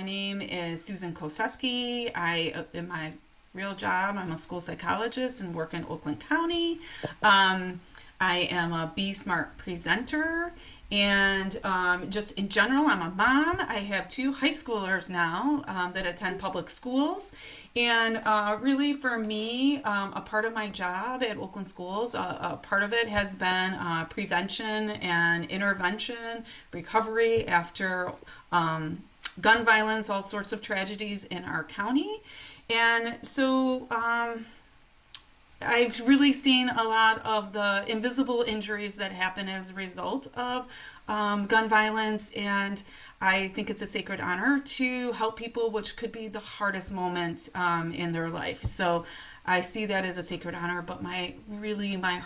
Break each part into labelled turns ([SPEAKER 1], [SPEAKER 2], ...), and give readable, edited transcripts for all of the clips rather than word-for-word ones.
[SPEAKER 1] name is Susan Koseski. In my real job, I'm a school psychologist and work in Oakland County. I am a Be Smart presenter. And just in general, I'm a mom. I have two high schoolers now that attend public schools. And really, for me, a part of my job at Oakland Schools, a part of it has been prevention and intervention, recovery after gun violence, all sorts of tragedies in our county. And so I've really seen a lot of the invisible injuries that happen as a result of gun violence, and I think it's a sacred honor to help people, which could be the hardest moment in their life. So I see that as a sacred honor, but my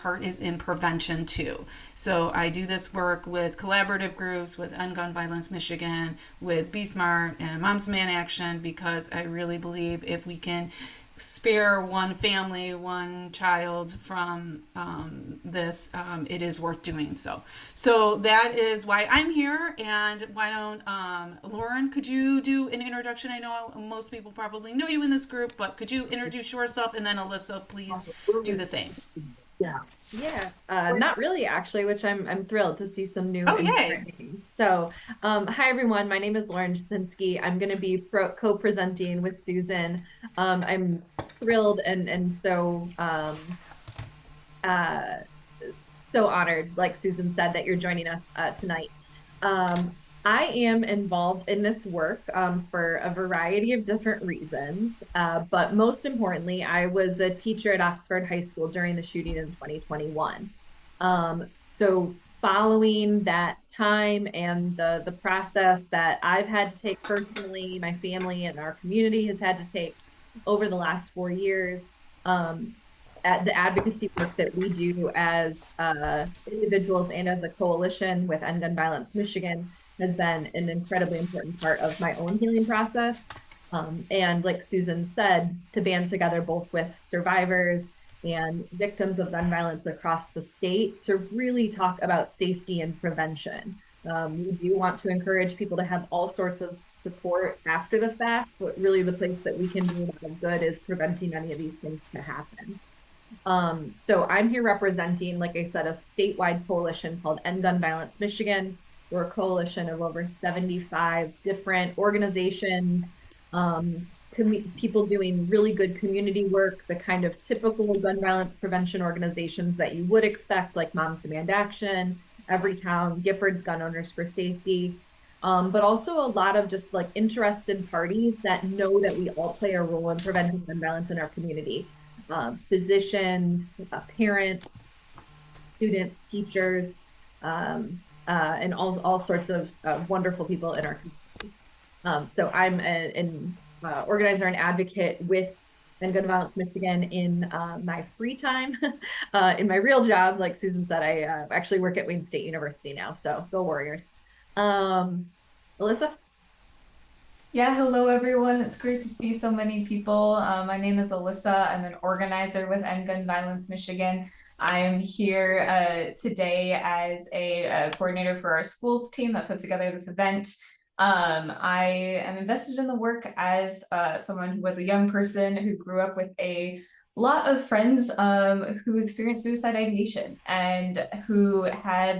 [SPEAKER 1] heart is in prevention too. So I do this work with collaborative groups, with End Gun Violence Michigan, with Be Smart and Moms Demand Action, because I really believe if we can spare one family, one child from this, it is worth doing so. So that is why I'm here. And why don't, Lauren, could you do an introduction? I know most people probably know you in this group, but could you introduce yourself? And then Alyssa, please do the same.
[SPEAKER 2] Yeah.
[SPEAKER 3] Yeah, not really actually, which I'm thrilled to see some new
[SPEAKER 1] Oh,
[SPEAKER 3] and
[SPEAKER 1] yay.
[SPEAKER 3] different names. So, hi everyone, my name is Lauren Jasinski. I'm going to be co-presenting with Susan. I'm thrilled and uh, so honored, like Susan said, that you're joining us tonight. Um, I am involved in this work for a variety of different reasons, but most importantly, I was a teacher at Oxford High School during the shooting in 2021. So following that time and the process that I've had to take personally, my family and our community has had to take over the last 4 years, um, at the advocacy work that we do as individuals and as a coalition with End Gun Violence Michigan has been an incredibly important part of my own healing process. And like Susan said, to band together both with survivors and victims of gun violence across the state to really talk about safety and prevention. We do want to encourage people to have all sorts of support after the fact, but really the place that we can do a lot of good is preventing any of these things to happen. So I'm here representing, like I said, a statewide coalition called End Gun Violence Michigan. We're a coalition of over 75 different organizations, people doing really good community work, the kind of typical gun violence prevention organizations that you would expect, like Moms Demand Action, Everytown, Giffords Gun Owners for Safety, but also a lot of just like interested parties that know that we all play a role in preventing gun violence in our community. Physicians, parents, students, teachers, and all sorts of wonderful people in our community. So I'm an organizer and advocate with End Gun Violence Michigan in my free time. In my real job, like Susan said, I actually work at Wayne State University now. So go Warriors. Alyssa?
[SPEAKER 4] Yeah, hello everyone. It's great to see so many people. My name is Alyssa. I'm an organizer with End Gun Violence Michigan. I'm here today as a coordinator for our schools team that put together this event. I am invested in the work as someone who was a young person who grew up with a lot of friends who experienced suicide ideation and who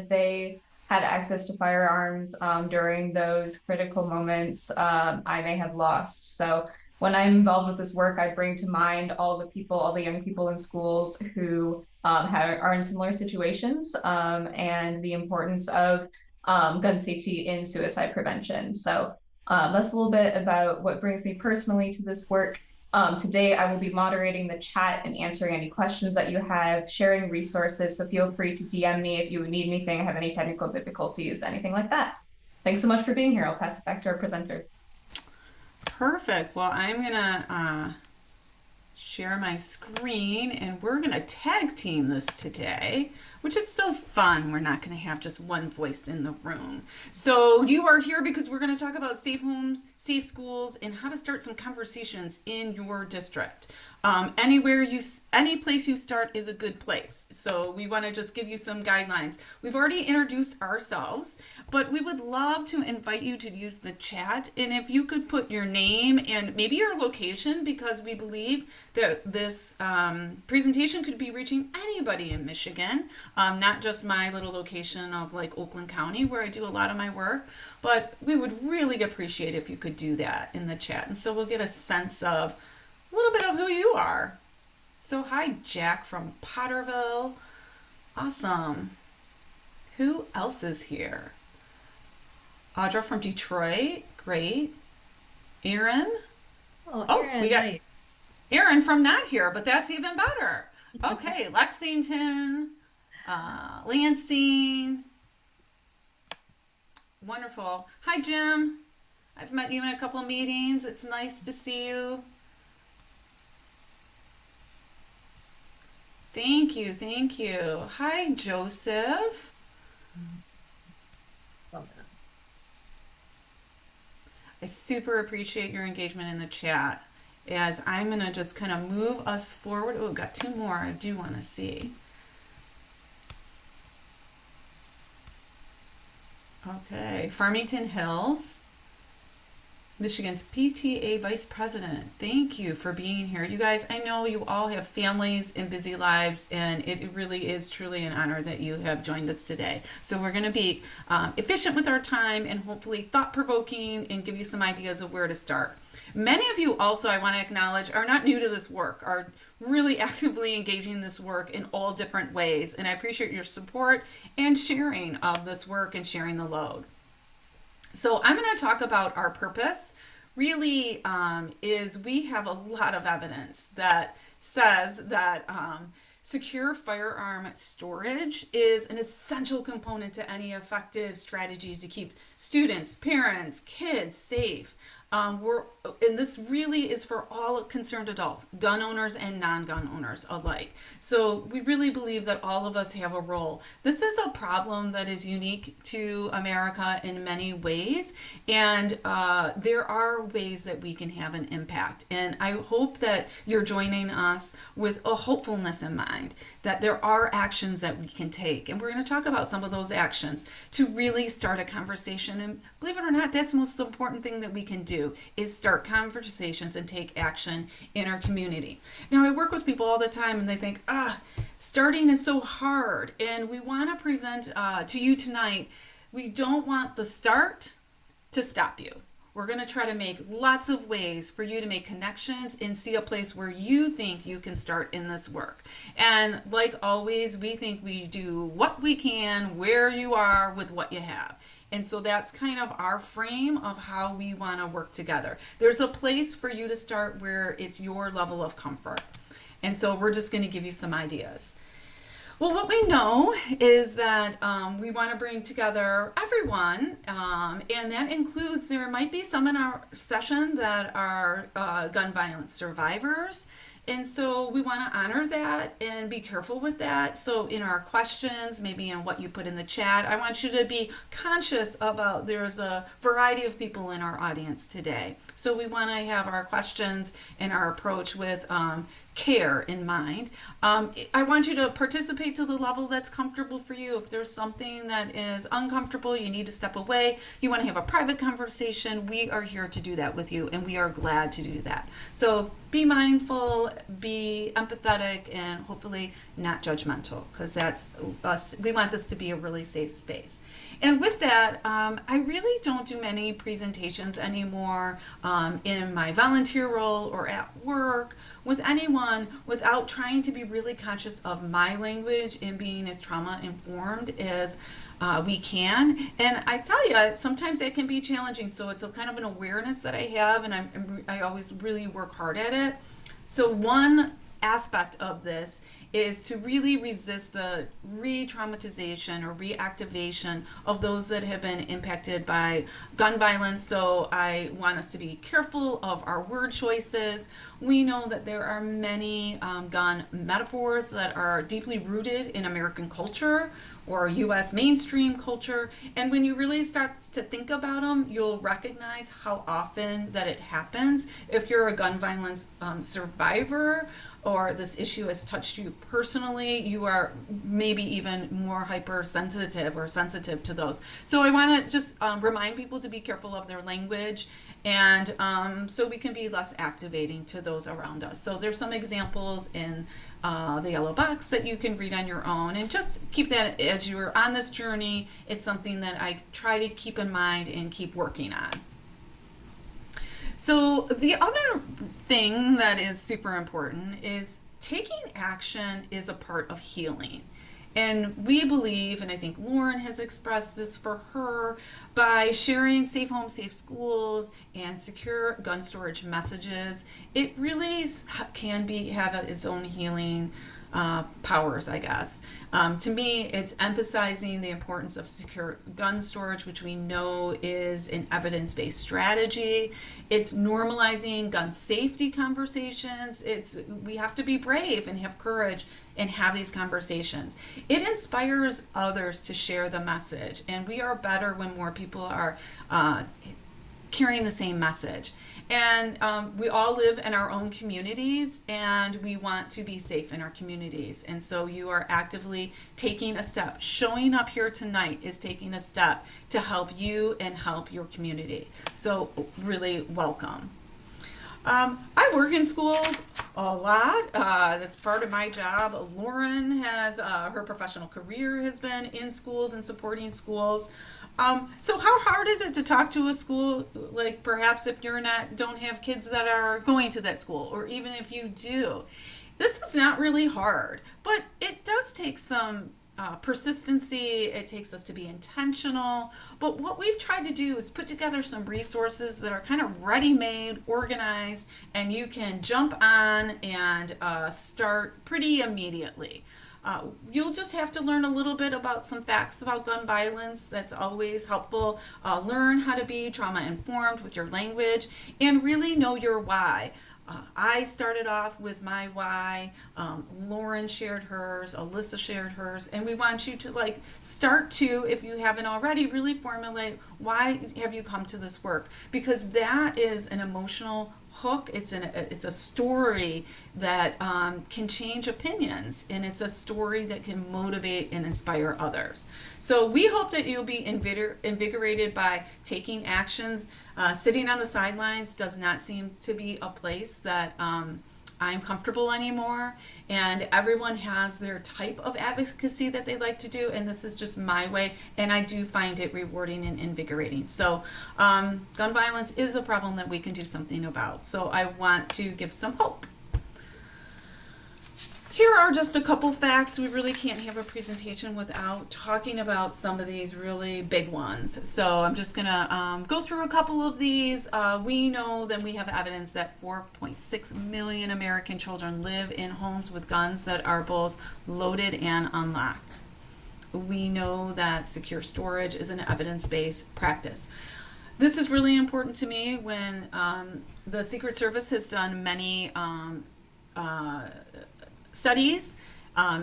[SPEAKER 4] they had access to firearms during those critical moments I may have lost. So when I'm involved with this work, I bring to mind all the people, all the young people in schools who are in similar situations and the importance of gun safety in suicide prevention. So that's a little bit about what brings me personally to this work. Today, I will be moderating the chat and answering any questions that you have, sharing resources. So feel free to DM me if you need anything, have any technical difficulties, anything like that. Thanks so much for being here. I'll pass it back to our presenters.
[SPEAKER 1] Perfect. Well, I'm going to share my screen and we're going to tag team this today, which is so fun. We're not going to have just one voice in the room. So you are here because we're going to talk about safe homes, safe schools, and how to start some conversations in your district. Any place you start is a good place. So we want to just give you some guidelines. We've already introduced ourselves, but we would love to invite you to use the chat. And if you could put your name and maybe your location, because we believe that this presentation could be reaching anybody in Michigan, not just my little location of like Oakland County where I do a lot of my work, but we would really appreciate if you could do that in the chat. And so we'll get a sense of a little bit of who you are. So hi, Jack from Potterville. Awesome. Who else is here? Audra from Detroit. Great. Aaron.
[SPEAKER 3] Oh,
[SPEAKER 1] Oh,
[SPEAKER 3] Erin,
[SPEAKER 1] we got
[SPEAKER 3] nice.
[SPEAKER 1] Aaron from not here, but that's even better. Okay, Lexington, Lansing. Wonderful. Hi, Jim. I've met you in a couple of meetings. It's nice to see you. Thank you, thank you. Hi, Joseph.
[SPEAKER 3] Love that.
[SPEAKER 1] I super appreciate your engagement in the chat as I'm going to just kind of move us forward. Oh, got two more I do want to see. Okay, Farmington Hills, Michigan's PTA Vice President. Thank you for being here. You guys, I know you all have families and busy lives, and it really is truly an honor that you have joined us today. So we're going to be efficient with our time and hopefully thought-provoking and give you some ideas of where to start. Many of you also, I want to acknowledge, are not new to this work, are really actively engaging this work in all different ways. And I appreciate your support and sharing of this work and sharing the load. So I'm going to talk about our purpose. Really, is we have a lot of evidence that says that secure firearm storage is an essential component to any effective strategies to keep students, parents, kids safe. And this really is for all concerned adults, gun owners and non-gun owners alike. So we really believe that all of us have a role. This is a problem that is unique to America in many ways, and there are ways that we can have an impact. And I hope that you're joining us with a hopefulness in mind, that there are actions that we can take. And we're going to talk about some of those actions to really start a conversation. And believe it or not, that's the most important thing that we can do is start conversations and take action in our community. Now, I work with people all the time and they think, starting is so hard. And we want to present to you tonight, we don't want the start to stop you. We're going to try to make lots of ways for you to make connections and see a place where you think you can start in this work. And like always, we think we do what we can, where you are, with what you have. And so that's kind of our frame of how we want to work together. There's a place for you to start where it's your level of comfort. And so we're just going to give you some ideas. Well, what we know is that we want to bring together everyone, and that includes, there might be some in our session that are gun violence survivors. And so we want to honor that and be careful with that. So in our questions, maybe in what you put in the chat, I want you to be conscious about there's a variety of people in our audience today. So we want to have our questions and our approach with care in mind. I want you to participate to the level that's comfortable for you. If there's something that is uncomfortable, you need to step away, you want to have a private conversation, we are here to do that with you, and we are glad to do that. So be mindful, be empathetic, and hopefully not judgmental, because that's us. We want this to be a really safe space. And with that, I really don't do many presentations anymore in my volunteer role or at work with anyone without trying to be really conscious of my language and being as trauma informed as we can. And I tell you, sometimes that can be challenging. So it's a kind of an awareness that I have, and I always really work hard at it. So one aspect of this is to really resist the re-traumatization or reactivation of those that have been impacted by gun violence. So I want us to be careful of our word choices. We know that there are many gun metaphors that are deeply rooted in American culture. or US mainstream culture. And when you really start to think about them, you'll recognize how often that it happens. If you're a gun violence survivor, or this issue has touched you personally, you are maybe even more hypersensitive or sensitive to those. So I want to just remind people to be careful of their language, and so we can be less activating to those around us. So there's some examples in the yellow box that you can read on your own, and just keep that as you're on this journey. It's something that I try to keep in mind and keep working on. So the other thing that is super important is taking action is a part of healing. And we believe, and I think Lauren has expressed this for her, by sharing safe homes, safe schools, and secure gun storage messages, it really can have its own healing powers, I guess. To me, it's emphasizing the importance of secure gun storage, which we know is an evidence-based strategy. It's normalizing gun safety conversations. We have to be brave and have courage and have these conversations. It inspires others to share the message, and we are better when more people are carrying the same message. And we all live in our own communities, and we want to be safe in our communities. And so you are actively taking a step. Showing up here tonight is taking a step to help you and help your community. So really welcome. I work in schools a lot. That's part of my job. Lauren has her professional career has been in schools and supporting schools. So how hard is it to talk to a school, like perhaps if don't have kids that are going to that school, or even if you do? This is not really hard, but it does take some persistency. It takes us to be intentional. But what we've tried to do is put together some resources that are kind of ready-made, organized, and you can jump on and start pretty immediately. You'll just have to learn a little bit about some facts about gun violence. That's always helpful. Learn how to be trauma informed with your language and really know your why. I started off with my why. Lauren shared hers. Alyssa shared hers. And we want you to start to, if you haven't already, really formulate why have you come to this work? Because that is an emotional hook. It's a story that can change opinions, and it's a story that can motivate and inspire others. So we hope that you'll be invigorated by taking actions. Sitting on the sidelines does not seem to be a place that I'm comfortable anymore, and everyone has their type of advocacy that they like to do, and this is just my way, and I do find it rewarding and invigorating. So gun violence is a problem that we can do something about, so I want to give some hope. Here are just a couple facts. We really can't have a presentation without talking about some of these really big ones. So I'm just gonna go through a couple of these. We know that we have evidence that 4.6 million American children live in homes with guns that are both loaded and unlocked. We know that secure storage is an evidence-based practice. This is really important to me when the Secret Service has done many studies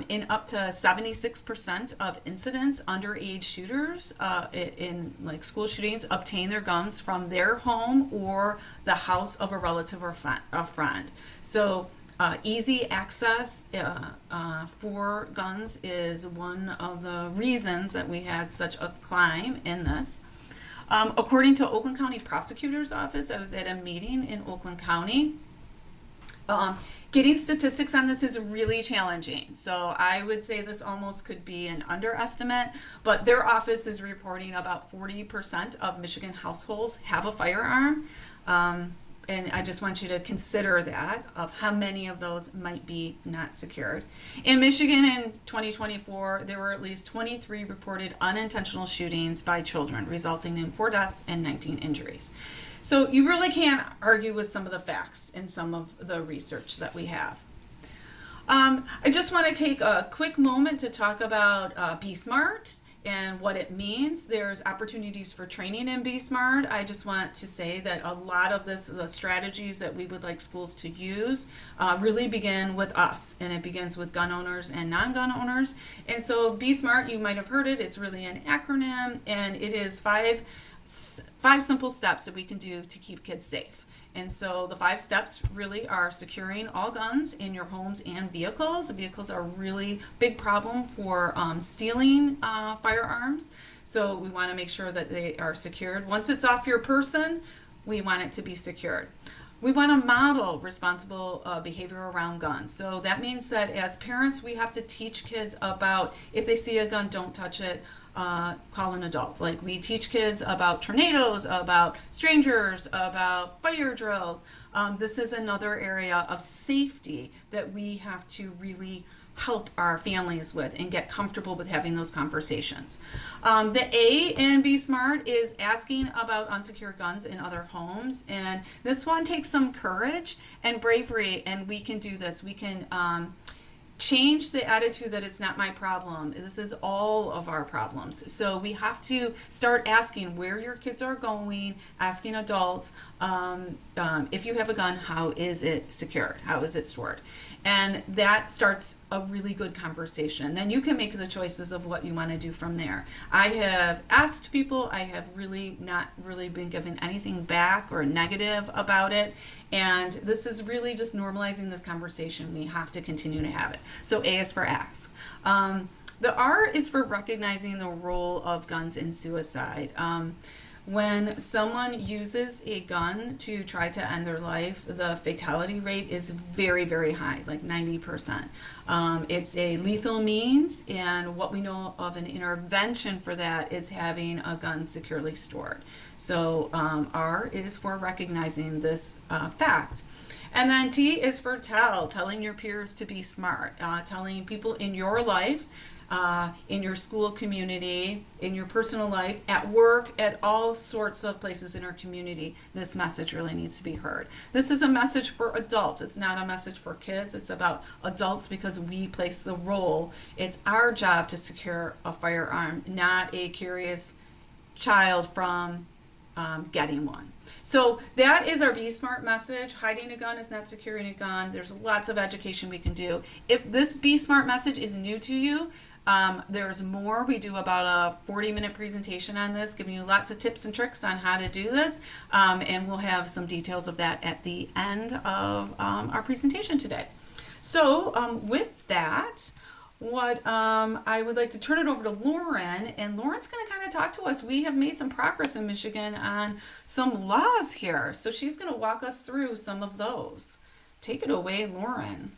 [SPEAKER 1] in up to 76% of incidents, underage shooters in school shootings obtain their guns from their home or the house of a relative or a friend. So easy access for guns is one of the reasons that we had such a climb in this. According to Oakland County Prosecutor's Office, I was at a meeting in Oakland County. Getting statistics on this is really challenging. So I would say this almost could be an underestimate, but their office is reporting about 40% of Michigan households have a firearm. And I just want you to consider that, of how many of those might be not secured. In Michigan in 2024, there were at least 23 reported unintentional shootings by children, resulting in 4 deaths and 19 injuries. So you really can't argue with some of the facts and some of the research that we have. I just want to take a quick moment to talk about Be Smart. and what it means. There's opportunities for training in Be Smart. I just want to say that a lot of the strategies that we would like schools to use really begin with us, and it begins with gun owners and non-gun owners. And so Be Smart, you might have heard it, it's really an acronym, and it is five simple steps that we can do to keep kids safe. And so the 5 steps really are securing all guns in your homes and vehicles. Vehicles are a really big problem for stealing firearms. So we want to make sure that they are secured. Once it's off your person, we want it to be secured. We want to model responsible behavior around guns. So that means that as parents, we have to teach kids about if they see a gun, don't touch it. Call an adult. Like we teach kids about tornadoes, about strangers, about fire drills. This is another area of safety that we have to really help our families with and get comfortable with having those conversations. The A in Be Smart is asking about unsecured guns in other homes. And this one takes some courage and bravery, and we can do this. We can change the attitude that it's not my problem. This is all of our problems. So we have to start asking where your kids are going, asking adults, if you have a gun, how is it secured? How is it stored? And that starts a really good conversation. Then you can make the choices of what you want to do from there. I have asked people, I have really not really been given anything back or negative about it. And this is really just normalizing this conversation. We have to continue to have it. So A is for ask. The R is for recognizing the role of guns in suicide. When someone uses a gun to try to end their life, the fatality rate is very, very high, like 90%. It's a lethal means, and what we know of an intervention for that is having a gun securely stored. So R is for recognizing this fact. And then T is for telling your peers to be smart, telling people in your life, in your school community, in your personal life, at work, at all sorts of places in our community, this message really needs to be heard. This is a message for adults. It's not a message for kids. It's about adults because we place the role. It's our job to secure a firearm, not a curious child from getting one. So that is our Be Smart message. Hiding a gun is not securing a gun. There's lots of education we can do. If this Be Smart message is new to you, there's more. We do about a 40-minute presentation on this, giving you lots of tips and tricks on how to do this. And we'll have some details of that at the end of our presentation today. So with that, what I would like to turn it over to Lauren, and Lauren's going to kind of talk to us. We have made some progress in Michigan on some laws here, so she's going to walk us through some of those. Take it away, Lauren.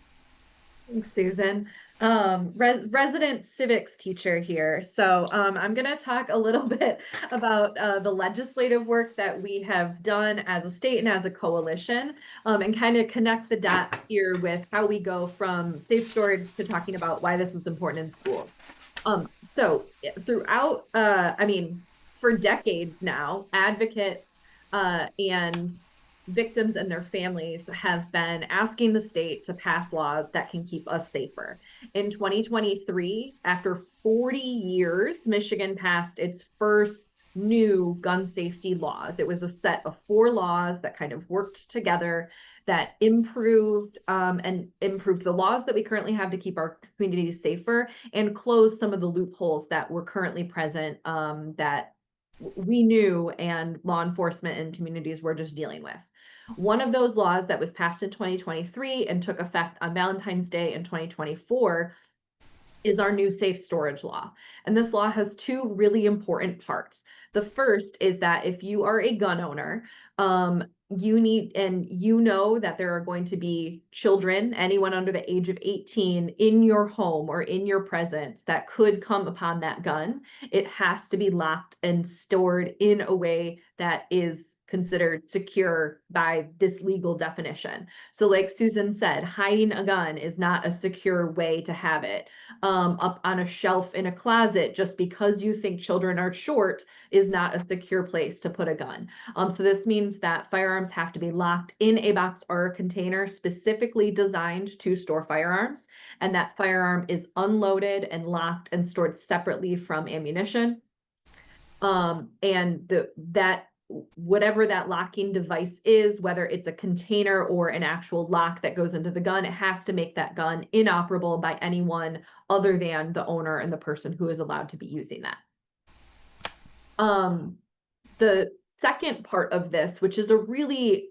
[SPEAKER 3] Thanks, Susan. Resident civics teacher here. So I'm going to talk a little bit about the legislative work that we have done as a state and as a coalition, and kind of connect the dots here with how we go from safe storage to talking about why this is important in schools. So throughout, for decades now, advocates and victims and their families have been asking the state to pass laws that can keep us safer. In 2023, after 40 years, Michigan passed its first new gun safety laws. It was a set of 4 laws that kind of worked together that improved the laws that we currently have to keep our communities safer and closed some of the loopholes that were currently present that we knew and law enforcement and communities were just dealing with. One of those laws that was passed in 2023 and took effect on Valentine's Day in 2024 is our new safe storage law. And this law has 2 really important parts. The first is that if you are a gun owner, you know that there are going to be children, anyone under the age of 18 in your home or in your presence that could come upon that gun. It has to be locked and stored in a way that is considered secure by this legal definition. So like Susan said, hiding a gun is not a secure way to have it. Up on a shelf in a closet, just because you think children are short, is not a secure place to put a gun. So this means that firearms have to be locked in a box or a container specifically designed to store firearms, and that firearm is unloaded and locked and stored separately from ammunition. And that whatever that locking device is, whether it's a container or an actual lock that goes into the gun, it has to make that gun inoperable by anyone other than the owner and the person who is allowed to be using that. The second part of this, which is a really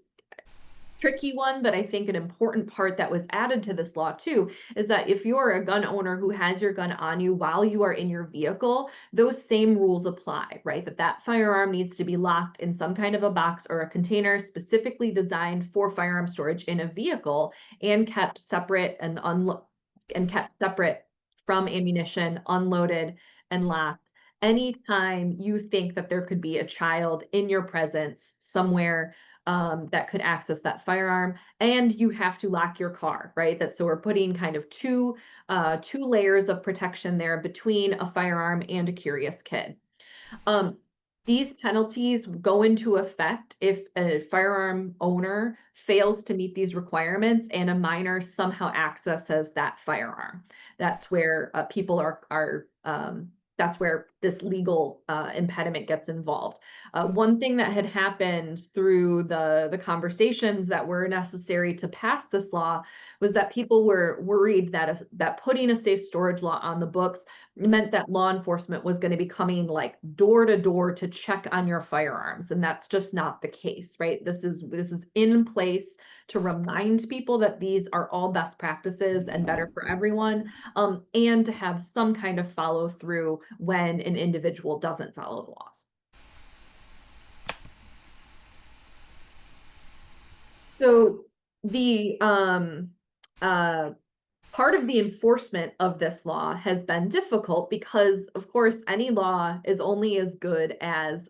[SPEAKER 3] tricky one, but I think an important part that was added to this law too, is that if you're a gun owner who has your gun on you while you are in your vehicle, those same rules apply, right? That firearm needs to be locked in some kind of a box or a container specifically designed for firearm storage in a vehicle and kept separate and kept separate from ammunition, unloaded and locked. Anytime you think that there could be a child in your presence somewhere that could access that firearm, and you have to lock your car, right? So we're putting kind of two layers of protection there between a firearm and a curious kid. These penalties go into effect if a firearm owner fails to meet these requirements and a minor somehow accesses that firearm. That's where people are that's where this legal impediment gets involved. One thing that had happened through the conversations that were necessary to pass this law was that people were worried that putting a safe storage law on the books meant that law enforcement was going to be coming like door to door to check on your firearms, and that's just not the case, right? This is in place to remind people that these are all best practices and better for everyone, and to have some kind of follow through when an individual doesn't follow the laws. So the part of the enforcement of this law has been difficult because, of course, any law is only as good as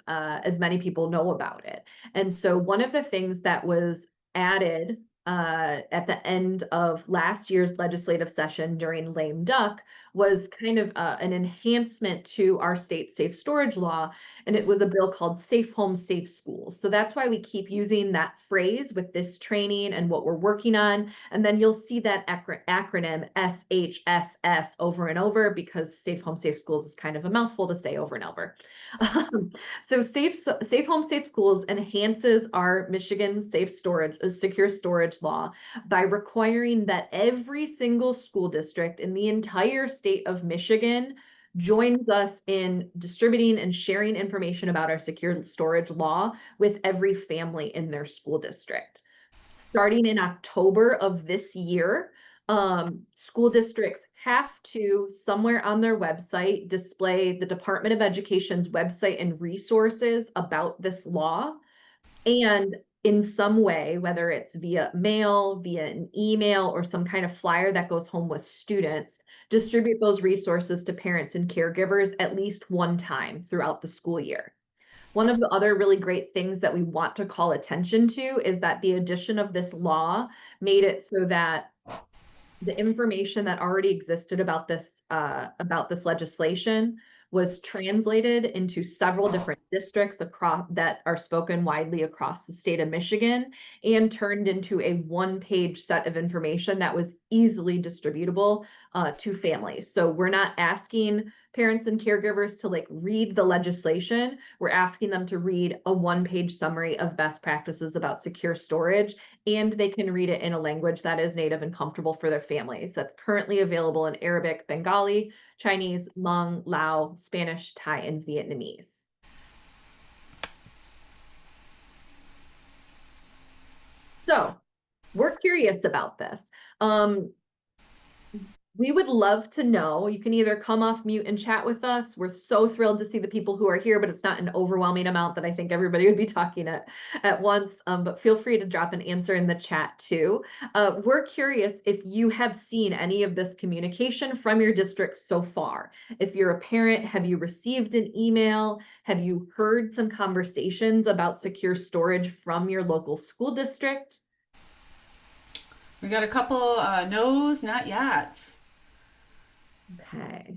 [SPEAKER 3] many people know about it. And so one of the things that was added at the end of last year's legislative session during lame duck was kind of an enhancement to our state safe storage law, and it was a bill called Safe Homes, Safe Schools. So that's why we keep using that phrase with this training and what we're working on, and then you'll see that acronym SHSS over and over because Safe Home, Safe Schools is kind of a mouthful to say over and over. So Safe Home, Safe Schools enhances our Michigan secure storage law by requiring that every single school district in the entire state of Michigan joins us in distributing and sharing information about our secure storage law with every family in their school district. Starting in October of this year, school districts have to, somewhere on their website, display the Department of Education's website and resources about this law. And in some way, whether it's via mail, via an email, or some kind of flyer that goes home with students, distribute those resources to parents and caregivers at least one time throughout the school year. One of the other really great things that we want to call attention to is that the addition of this law made it so that the information that already existed about this legislation was translated into several different districts across that are spoken widely across the state of Michigan and turned into a one-page set of information that was easily distributable to families. So we're not asking parents and caregivers to like read the legislation. We're asking them to read a one-page summary of best practices about secure storage, and they can read it in a language that is native and comfortable for their families. That's currently available in Arabic, Bengali, Chinese, Hmong, Lao, Spanish, Thai, and Vietnamese. So we're curious about this. We would love to know. You can either come off mute and chat with us. We're so thrilled to see the people who are here, but it's not an overwhelming amount that I think everybody would be talking at once. But feel free to drop an answer in the chat too. We're curious if you have seen any of this communication from your district so far. If you're a parent, have you received an email? Have you heard some conversations about secure storage from your local school district?
[SPEAKER 1] We got a couple no's, not yet.
[SPEAKER 3] Okay.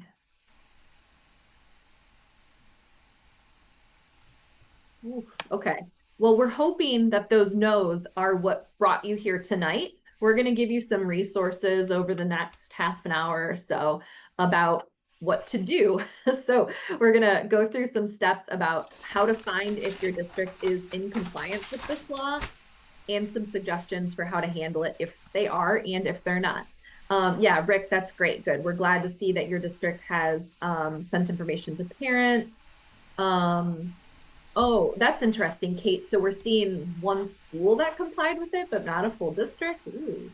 [SPEAKER 3] Oof, okay. Well, we're hoping that those no's are what brought you here tonight. We're going to give you some resources over the next half an hour or so about what to do. So we're going to go through some steps about how to find if your district is in compliance with this law and some suggestions for how to handle it if they are and if they're not. Yeah, Rick, that's great. Good. We're glad to see that your district has sent information to parents. Oh, that's interesting, Kate. So we're seeing one school that complied with it, but not a full district. Ooh.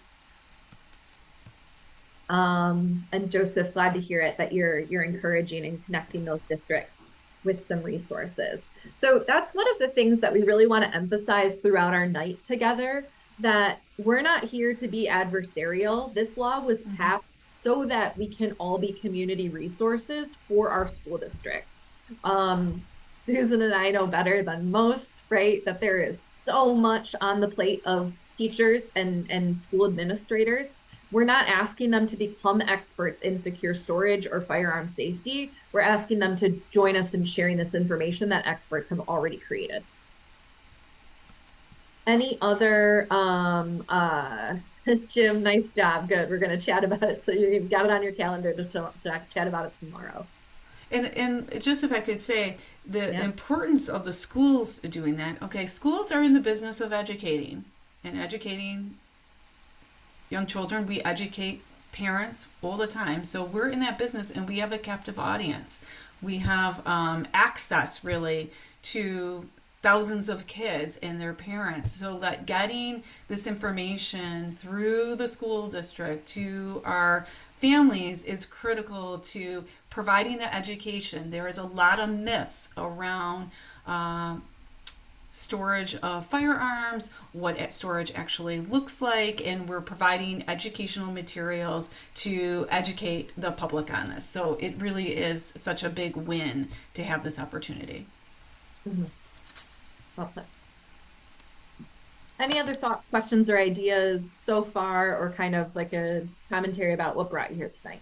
[SPEAKER 3] And Joseph, glad to hear it that you're encouraging and connecting those districts with some resources. So that's one of the things that we really want to emphasize throughout our night together, that we're not here to be adversarial. This law was passed so that we can all be community resources for our school district. Susan and I know better than most, right, that there is so much on the plate of teachers and school administrators. We're not asking them to become experts in secure storage or firearm safety. We're asking them to join us in sharing this information that experts have already created. Any other, Jim, nice job. Good. We're going to chat about it. So you've got it on your calendar to chat about it tomorrow.
[SPEAKER 1] And just if I could say, the importance of the schools doing that. Okay, schools are in the business of educating and educating young children. We educate parents all the time. So we're in that business and we have a captive audience. We have access really to thousands of kids and their parents, so that getting this information through the school district to our families is critical to providing the education. There is a lot of myths around storage of firearms, what storage actually looks like, and we're providing educational materials to educate the public on this. So it really is such a big win to have this opportunity.
[SPEAKER 3] Mm-hmm. Okay. Any other thoughts, questions, or ideas so far, or kind of like a commentary about what brought you here tonight?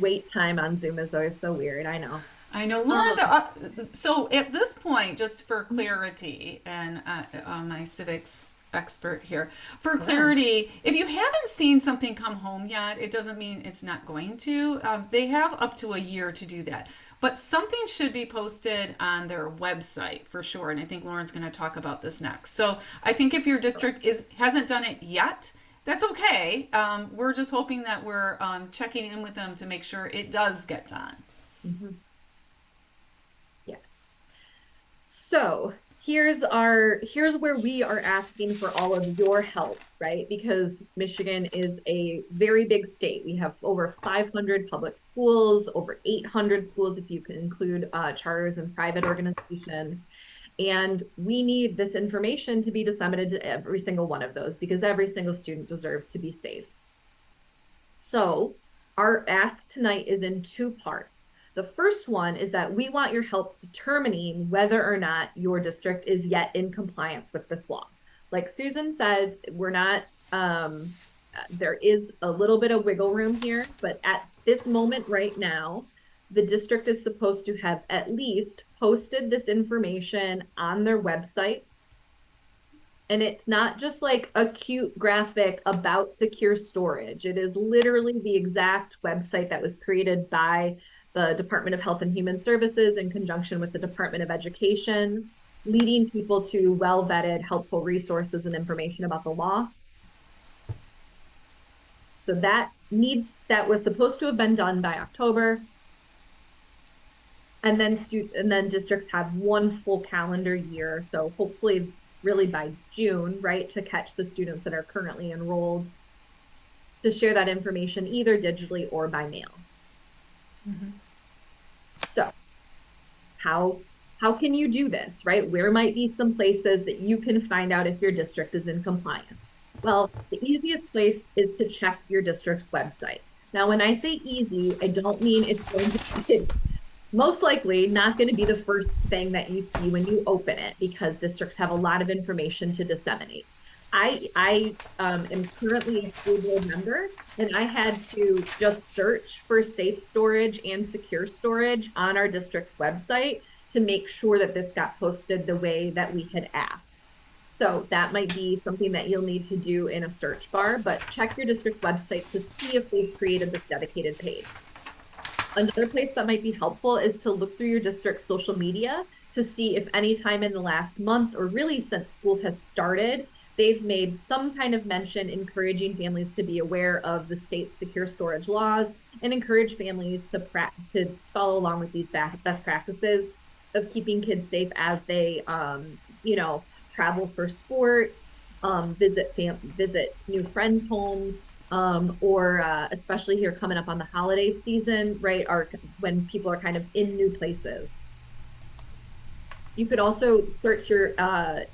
[SPEAKER 3] Wait time on Zoom is always so weird. I know.
[SPEAKER 1] I know, Lauren. So at this point, just for clarity, and my civics expert here, for clarity, if you haven't seen something come home yet, it doesn't mean it's not going to. They have up to a year to do that. But something should be posted on their website for sure. And I think Lauren's going to talk about this next. So I think if your district hasn't done it yet, that's okay. We're just hoping that we're checking in with them to make sure it does get done.
[SPEAKER 3] Mm-hmm. Yeah. So here's where we are asking for all of your help, right? Because Michigan is a very big state. We have over 500 public schools, over 800 schools if you can include charters and private organizations. And we need this information to be disseminated to every single one of those, because every single student deserves to be safe. So our ask tonight is in two parts. The first one is that we want your help determining whether or not your district is yet in compliance with this law. Like Susan said, we're not, there is a little bit of wiggle room here, but at this moment right now, the district is supposed to have at least posted this information on their website. And it's not just like a cute graphic about secure storage. It is literally the exact website that was created by the Department of Health and Human Services in conjunction with the Department of Education, leading people to well-vetted, helpful resources and information about the law. So that was supposed to have been done by October. And then districts have one full calendar year. So hopefully really by June, right, to catch the students that are currently enrolled, to share that information either digitally or by mail. So how can you do this, right? Where might be some places that you can find out if your district is in compliance? Well, the easiest place is to check your district's website. Now, when I say easy, I don't mean it's most likely not going to be the first thing that you see when you open it, because districts have a lot of information to disseminate. I am currently a school board member, and I had to just search for safe storage and secure storage on our district's website to make sure that this got posted the way that we had asked. So that might be something that you'll need to do in a search bar, but check your district's website to see if they've created this dedicated page. Another place that might be helpful is to look through your district's social media to see if any time in the last month, or really since school has started, they've made some kind of mention encouraging families to be aware of the state's secure storage laws and encourage families to follow along with these best practices of keeping kids safe as they, travel for sports, visit new friends' homes, or especially here coming up on the holiday season, right? Are when people are kind of in new places. You could also search your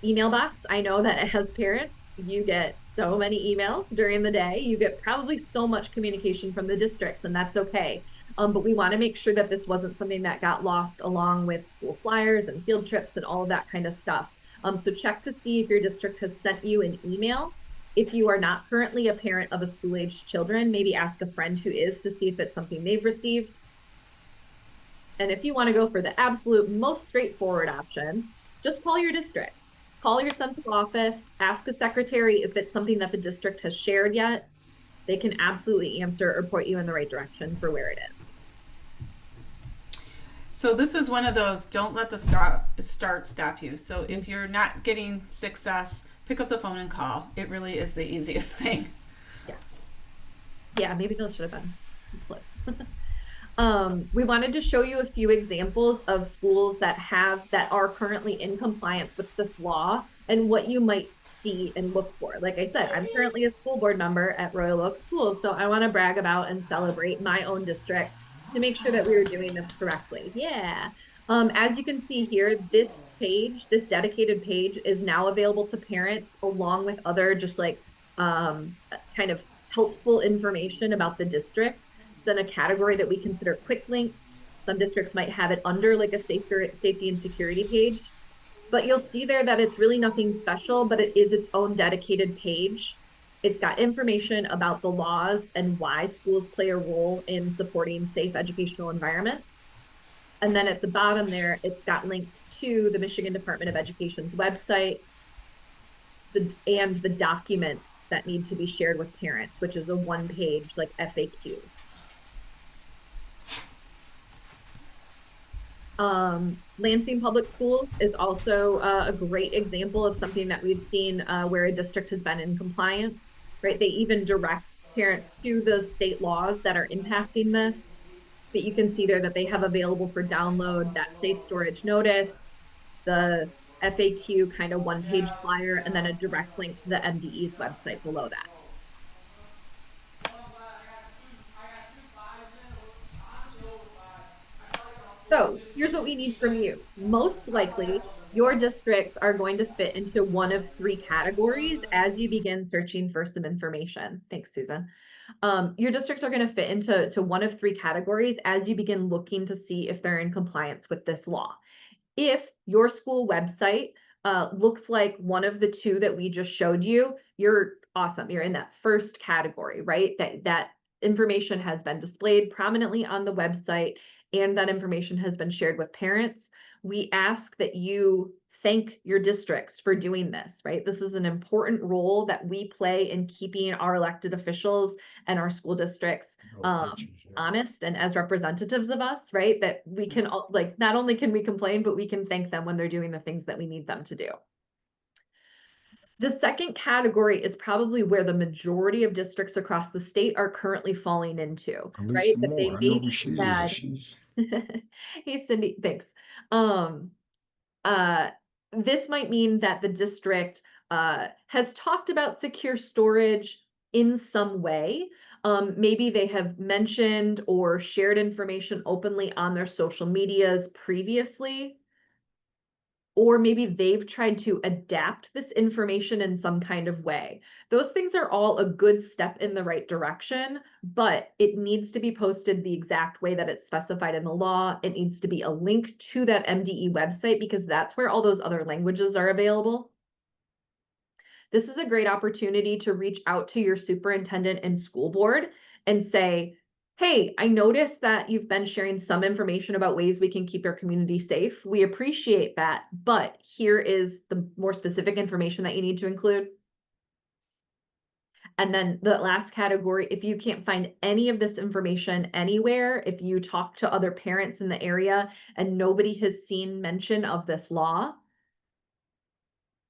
[SPEAKER 3] email box. I know that as parents, you get so many emails during the day. You get probably so much communication from the districts, and that's okay. But we want to make sure that this wasn't something that got lost along with school flyers and field trips and all of that kind of stuff. So check to see if your district has sent you an email. If you are not currently a parent of a school-aged children, maybe ask a friend who is to see if it's something they've received. And if you want to go for the absolute most straightforward option, just call your district. Call your central office, ask a secretary if it's something that the district has shared yet. They can absolutely answer or point you in the right direction for where it is.
[SPEAKER 1] So this is one of those, don't let the start stop you. So if you're not getting success, pick up the phone and call. It really is the easiest thing.
[SPEAKER 3] Yeah. Yeah, maybe those should have been flipped. We wanted to show you a few examples of schools that are currently in compliance with this law and what you might see and look for. Like I said, I'm currently a school board member at Royal Oak Schools, so I want to brag about and celebrate my own district to make sure that we were doing this correctly. Yeah. As you can see here, this page, this dedicated page, is now available to parents along with other just like kind of helpful information about the district. Then a category that we consider quick links. Some districts might have it under like a safety and security page, but you'll see there that it's really nothing special, but it is its own dedicated page. It's got information about the laws and why schools play a role in supporting safe educational environments. And then at the bottom there, it's got links to the Michigan Department of Education's website and the documents that need to be shared with parents, which is a one-page like FAQ. Lansing Public Schools is also a great example of something that we've seen where a district has been in compliance, right? They even direct parents to the state laws that are impacting this. But you can see there that they have available for download that safe storage notice, the FAQ kind of one-page flyer, and then a direct link to the MDE's website below that. So here's what we need from you. Most likely, your districts are going to fit into one of three categories as you begin searching for some information. Thanks, Susan. Your districts are going to fit into one of three categories as you begin looking to see if they're in compliance with this law. If your school website looks like one of the two that we just showed you, you're awesome. You're in that first category, right? That information has been displayed prominently on the website and that information has been shared with parents. We ask that you thank your districts for doing this, right? This is an important role that we play in keeping our elected officials and our school districts honest and as representatives of us, right? That we can like, not only can we complain, but we can thank them when they're doing the things that we need them to do. The second category is probably where the majority of districts across the state are currently falling into, right? That they maybe had. Hey, Cindy, thanks. this might mean that the district has talked about secure storage in some way. Maybe they have mentioned or shared information openly on their social medias previously, or maybe they've tried to adapt this information in some kind of way. Those things are all a good step in the right direction, but it needs to be posted the exact way that it's specified in the law. It needs to be a link to that MDE website because that's where all those other languages are available. This is a great opportunity to reach out to your superintendent and school board and say, hey, I noticed that you've been sharing some information about ways we can keep our community safe. We appreciate that, but here is the more specific information that you need to include. And then the last category, if you can't find any of this information anywhere, if you talk to other parents in the area and nobody has seen mention of this law,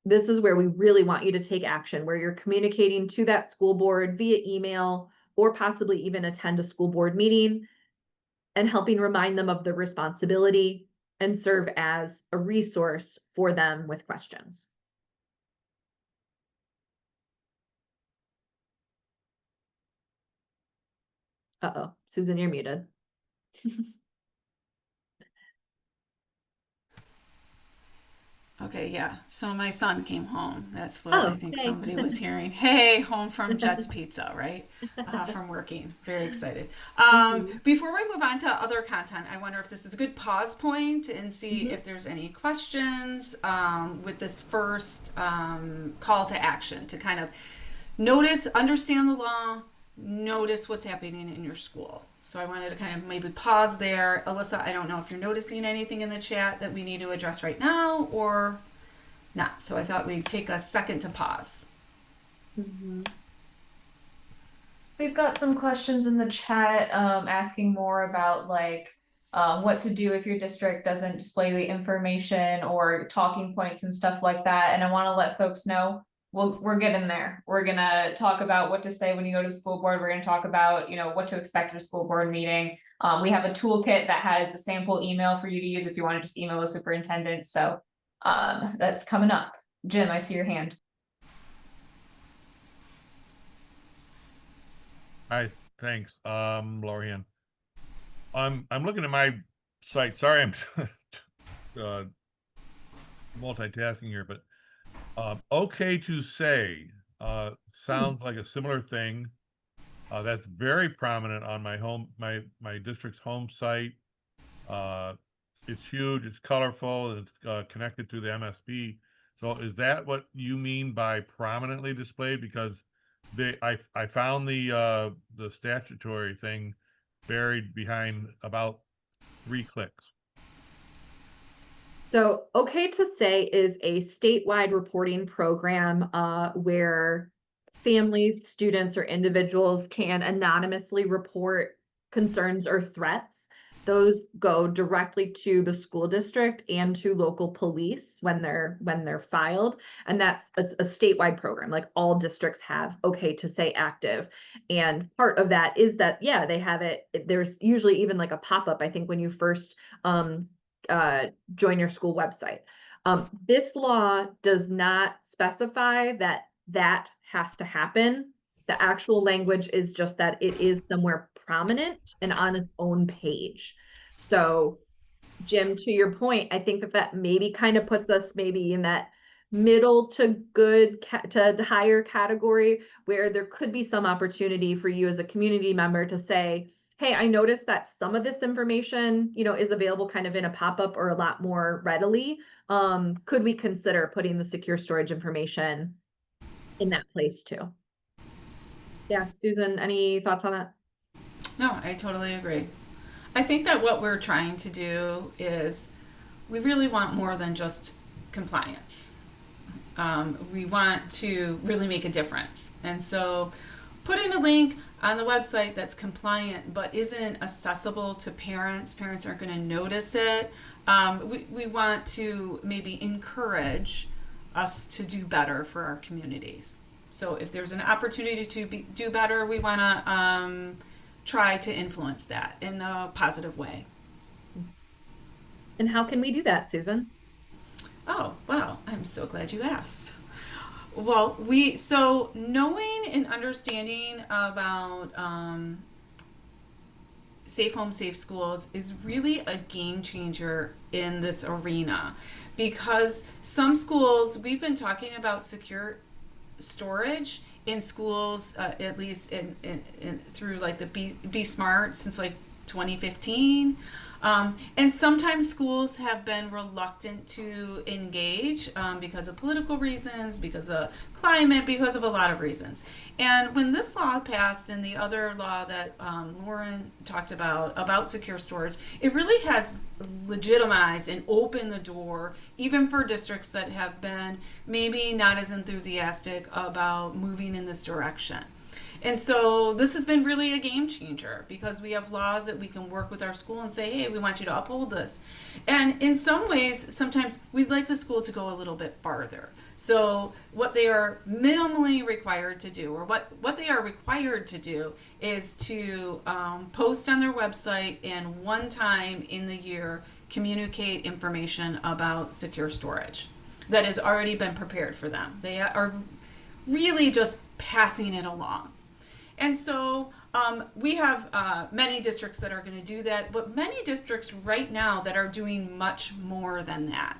[SPEAKER 3] this is where we really want you to take action, where you're communicating to that school board via email or possibly even attend a school board meeting and helping remind them of the responsibility and serve as a resource for them with questions. Uh-oh, Susan, you're muted.
[SPEAKER 1] Okay, yeah. So my son came home. That's what I
[SPEAKER 3] Oh,
[SPEAKER 1] think
[SPEAKER 3] hey.
[SPEAKER 1] somebody was hearing. Hey, home from Jet's Pizza, right? From working. Very excited.
[SPEAKER 3] Mhm,
[SPEAKER 1] Before we move on to other content, I wonder if this is a good pause point and see
[SPEAKER 3] mhm.
[SPEAKER 1] if there's any questions with this first call to action to kind of notice, understand the law, notice what's happening in your school. So I wanted to kind of maybe pause there. Alyssa, I don't know if you're noticing anything in the chat that we need to address right now or not. So I thought we'd take a second to pause.
[SPEAKER 3] Mhm.
[SPEAKER 4] We've got some questions in the chat asking more about like what to do if your district doesn't display the information or talking points and stuff like that. And I want to let folks know we're getting there. We're gonna talk about what to say when you go to the school board. We're gonna talk about, you know, what to expect at a school board meeting. We have a toolkit that has a sample email for you to use if you want to just email the superintendent. So that's coming up. Jim, I see your hand.
[SPEAKER 2] Hi, thanks. Lorian. I'm looking at my site. Sorry, I'm uh, multitasking here, but okay to say sounds like a similar thing. That's very prominent on my district's home site. It's huge, it's colorful, and it's connected to the MSP. So is that what you mean by prominently displayed? Because I found the statutory thing buried behind about 3 clicks.
[SPEAKER 3] So, Okay to Say is a statewide reporting program where families, students, or individuals can anonymously report concerns or threats. Those go directly to the school district and to local police when they're filed, and that's a statewide program. Like all districts have Okay to Say active, and part of that is that yeah, they have it. There's usually even like a pop-up. I think when you first uh, join your school website. This law does not specify that that has to happen. The actual language is just that it is somewhere prominent and on its own page. So, Jim, to your point, I think that that maybe kind of puts us maybe in that middle to good to higher category where there could be some opportunity for you as a community member to say, hey, I noticed that some of this information, you know, is available kind of in a pop-up or a lot more readily. Could we consider putting the secure storage information in that place too? Yeah, Susan, any thoughts on that?
[SPEAKER 1] No, I totally agree. I think that what we're trying to do is we really want more than just compliance. We want to really make a difference. And so putting a link on the website that's compliant but isn't accessible to parents, parents aren't going to notice it. We want to maybe encourage us to do better for our communities. So if there's an opportunity to do better, we want to try to influence that in a positive way.
[SPEAKER 3] And how can we do that, Susan?
[SPEAKER 1] Oh, wow, I'm so glad you asked. Well, so knowing and understanding about safe home, safe schools is really a game changer in this arena because some schools, we've been talking about secure storage in schools, at least through like the Be Smart since like 2015. And sometimes schools have been reluctant to engage because of political reasons, because of climate, because of a lot of reasons. And when this law passed and the other law that Lauren talked about secure storage, it really has legitimized and opened the door even for districts that have been maybe not as enthusiastic about moving in this direction. And so this has been really a game changer because we have laws that we can work with our school and say, hey, we want you to uphold this. And in some ways, sometimes we'd like the school to go a little bit farther. So what they are minimally required to do, or what they are required to do, is to post on their website and one time in the year communicate information about secure storage that has already been prepared for them. They are really just passing it along. And so we have many districts that are going to do that, but many districts right now that are doing much more than that.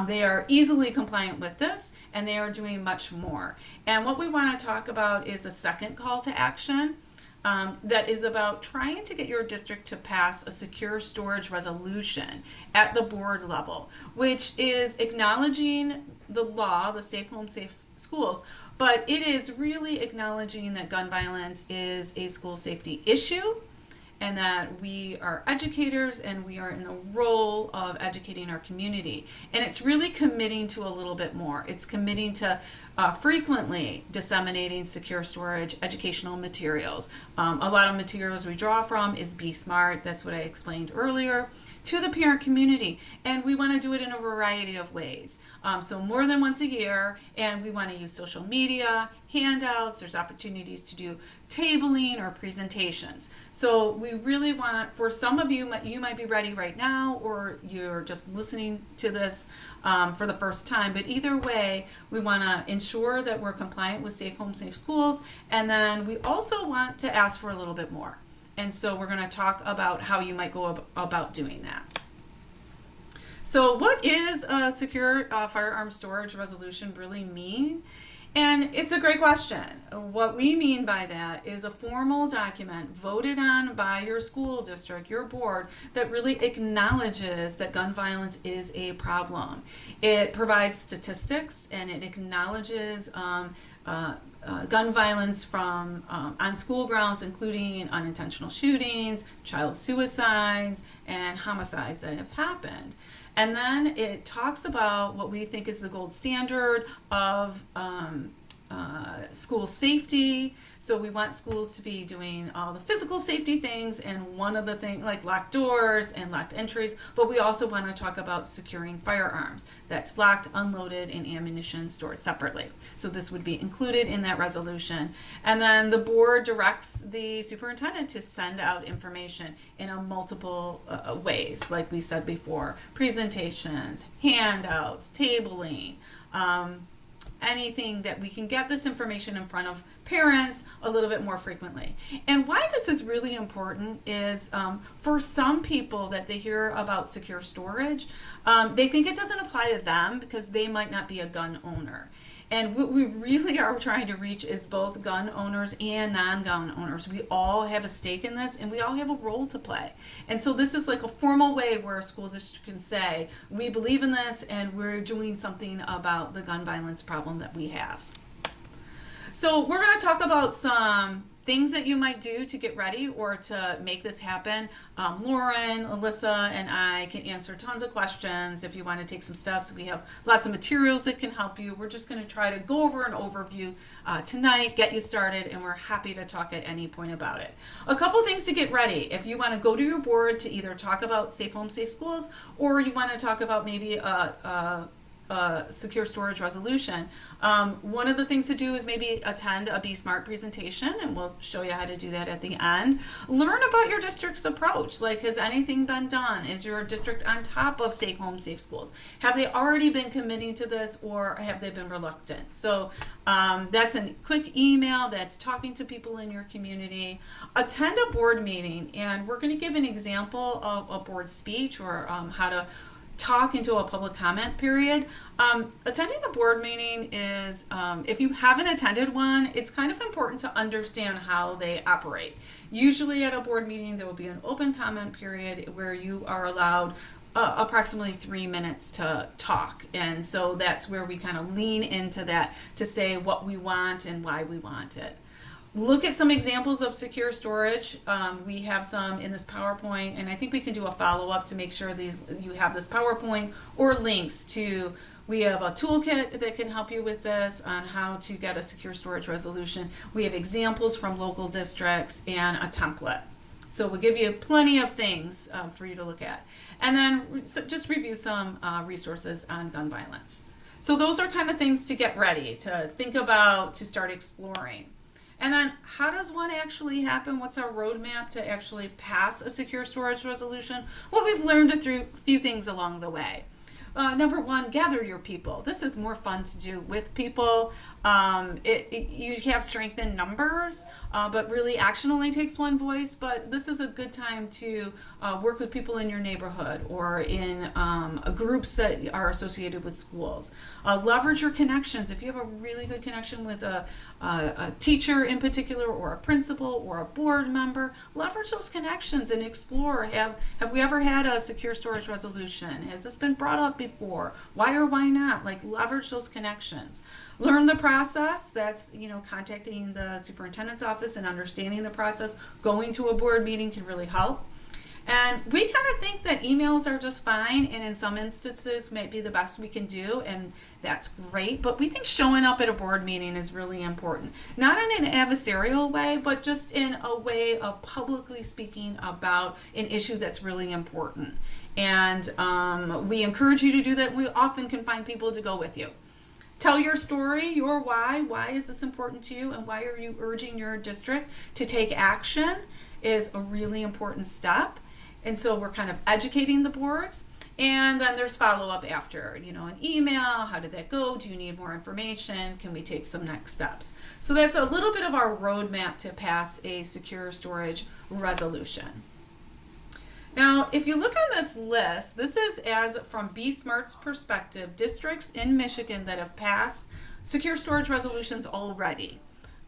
[SPEAKER 1] They are easily compliant with this, and they are doing much more. And what we want to talk about is a second call to action that is about trying to get your district to pass a secure storage resolution at the board level, which is acknowledging the law, the Safe Home, Safe Schools, but it is really acknowledging that gun violence is a school safety issue and that we are educators and we are in the role of educating our community. And it's really committing to a little bit more. It's committing to frequently disseminating secure storage educational materials. A lot of materials we draw from is Be Smart, that's what I explained earlier, to the parent community. And we want to do it in a variety of ways. So more than once a year, and we want to use social media, handouts, there's opportunities to do tabling or presentations. So we really want, for some of you, you might be ready right now, or you're just listening to this for the first time, but either way, we want to ensure that we're compliant with Safe Home, Safe Schools, and then we also want to ask for a little bit more. And so we're going to talk about how you might go about doing that. So what is a secure firearm storage resolution really mean? And it's a great question. What we mean by that is a formal document voted on by your school district, your board, that really acknowledges that gun violence is a problem. It provides statistics and it acknowledges gun violence from on school grounds, including unintentional shootings, child suicides, and homicides that have happened. And then it talks about what we think is the gold standard of school safety. So we want schools to be doing all the physical safety things, and one of the things like locked doors and locked entries, but we also want to talk about securing firearms. That's locked, unloaded, and ammunition stored separately. So this would be included in that resolution. And then the board directs the superintendent to send out information in a multiple ways, like we said before, presentations, handouts, tabling, anything that we can get this information in front of parents a little bit more frequently. And why this is really important is for some people that they hear about secure storage, they think it doesn't apply to them because they might not be a gun owner. And what we really are trying to reach is both gun owners and non-gun owners. We all have a stake in this and we all have a role to play. And so this is like a formal way where a school district can say, we believe in this and we're doing something about the gun violence problem that we have. So we're going to talk about some things that you might do to get ready or to make this happen. Lauren, Alyssa, and I can answer tons of questions if you want to take some steps. We have lots of materials that can help you. We're just going to try to go over an overview tonight, get you started, and we're happy to talk at any point about it. A couple things to get ready. If you want to go to your board to either talk about Safe Home, Safe Schools, or you want to talk about maybe a secure storage resolution. One of the things to do is maybe attend a Be Smart presentation, and we'll show you how to do that at the end. Learn about your district's approach. Like, has anything been done? Is your district on top of Safe Homes, Safe Schools? Have they already been committing to this, or have they been reluctant? So that's a quick email. That's talking to people in your community. Attend a board meeting, and we're going to give an example of a board speech, or how to talk into a public comment period. Attending a board meeting is, if you haven't attended one, it's kind of important to understand how they operate. Usually at a board meeting, there will be an open comment period where you are allowed approximately 3 minutes to talk. And so that's where we kind of lean into that to say what we want and why we want it. Look at some examples of secure storage. We have some in this PowerPoint, and I think we can do a follow-up to make sure you have this PowerPoint or links to. We have a toolkit that can help you with this on how to get a secure storage resolution. We have examples from local districts and a template. So we'll give you plenty of things for you to look at. And then just review some resources on gun violence. So those are kind of things to get ready, to think about, to start exploring. And then how does one actually happen? What's our roadmap to actually pass a secure storage resolution? Well, we've learned a few things along the way. Number one, gather your people. This is more fun to do with people. You have strength in numbers, but really action only takes one voice. But this is a good time to work with people in your neighborhood or in groups that are associated with schools. Leverage your connections. If you have a really good connection with a teacher in particular, or a principal, or a board member, leverage those connections and explore. Have we ever had a secure storage resolution? Has this been brought up before? Why or why not? Like, leverage those connections. Learn the process. That's, contacting the superintendent's office and understanding the process. Going to a board meeting can really help. And we kind of think that emails are just fine, and in some instances might be the best we can do, and that's great. But we think showing up at a board meeting is really important. Not in an adversarial way, but just in a way of publicly speaking about an issue that's really important. And we encourage you to do that. We often can find people to go with you. Tell your story, your why. Why is this important to you, and why are you urging your district to take action is a really important step. And so we're kind of educating the boards. And then there's follow-up after, an email. How did that go? Do you need more information? Can we take some next steps? So that's a little bit of our roadmap to pass a secure storage resolution. Now, if you look on this list, this is from Be Smart's perspective, districts in Michigan that have passed secure storage resolutions already.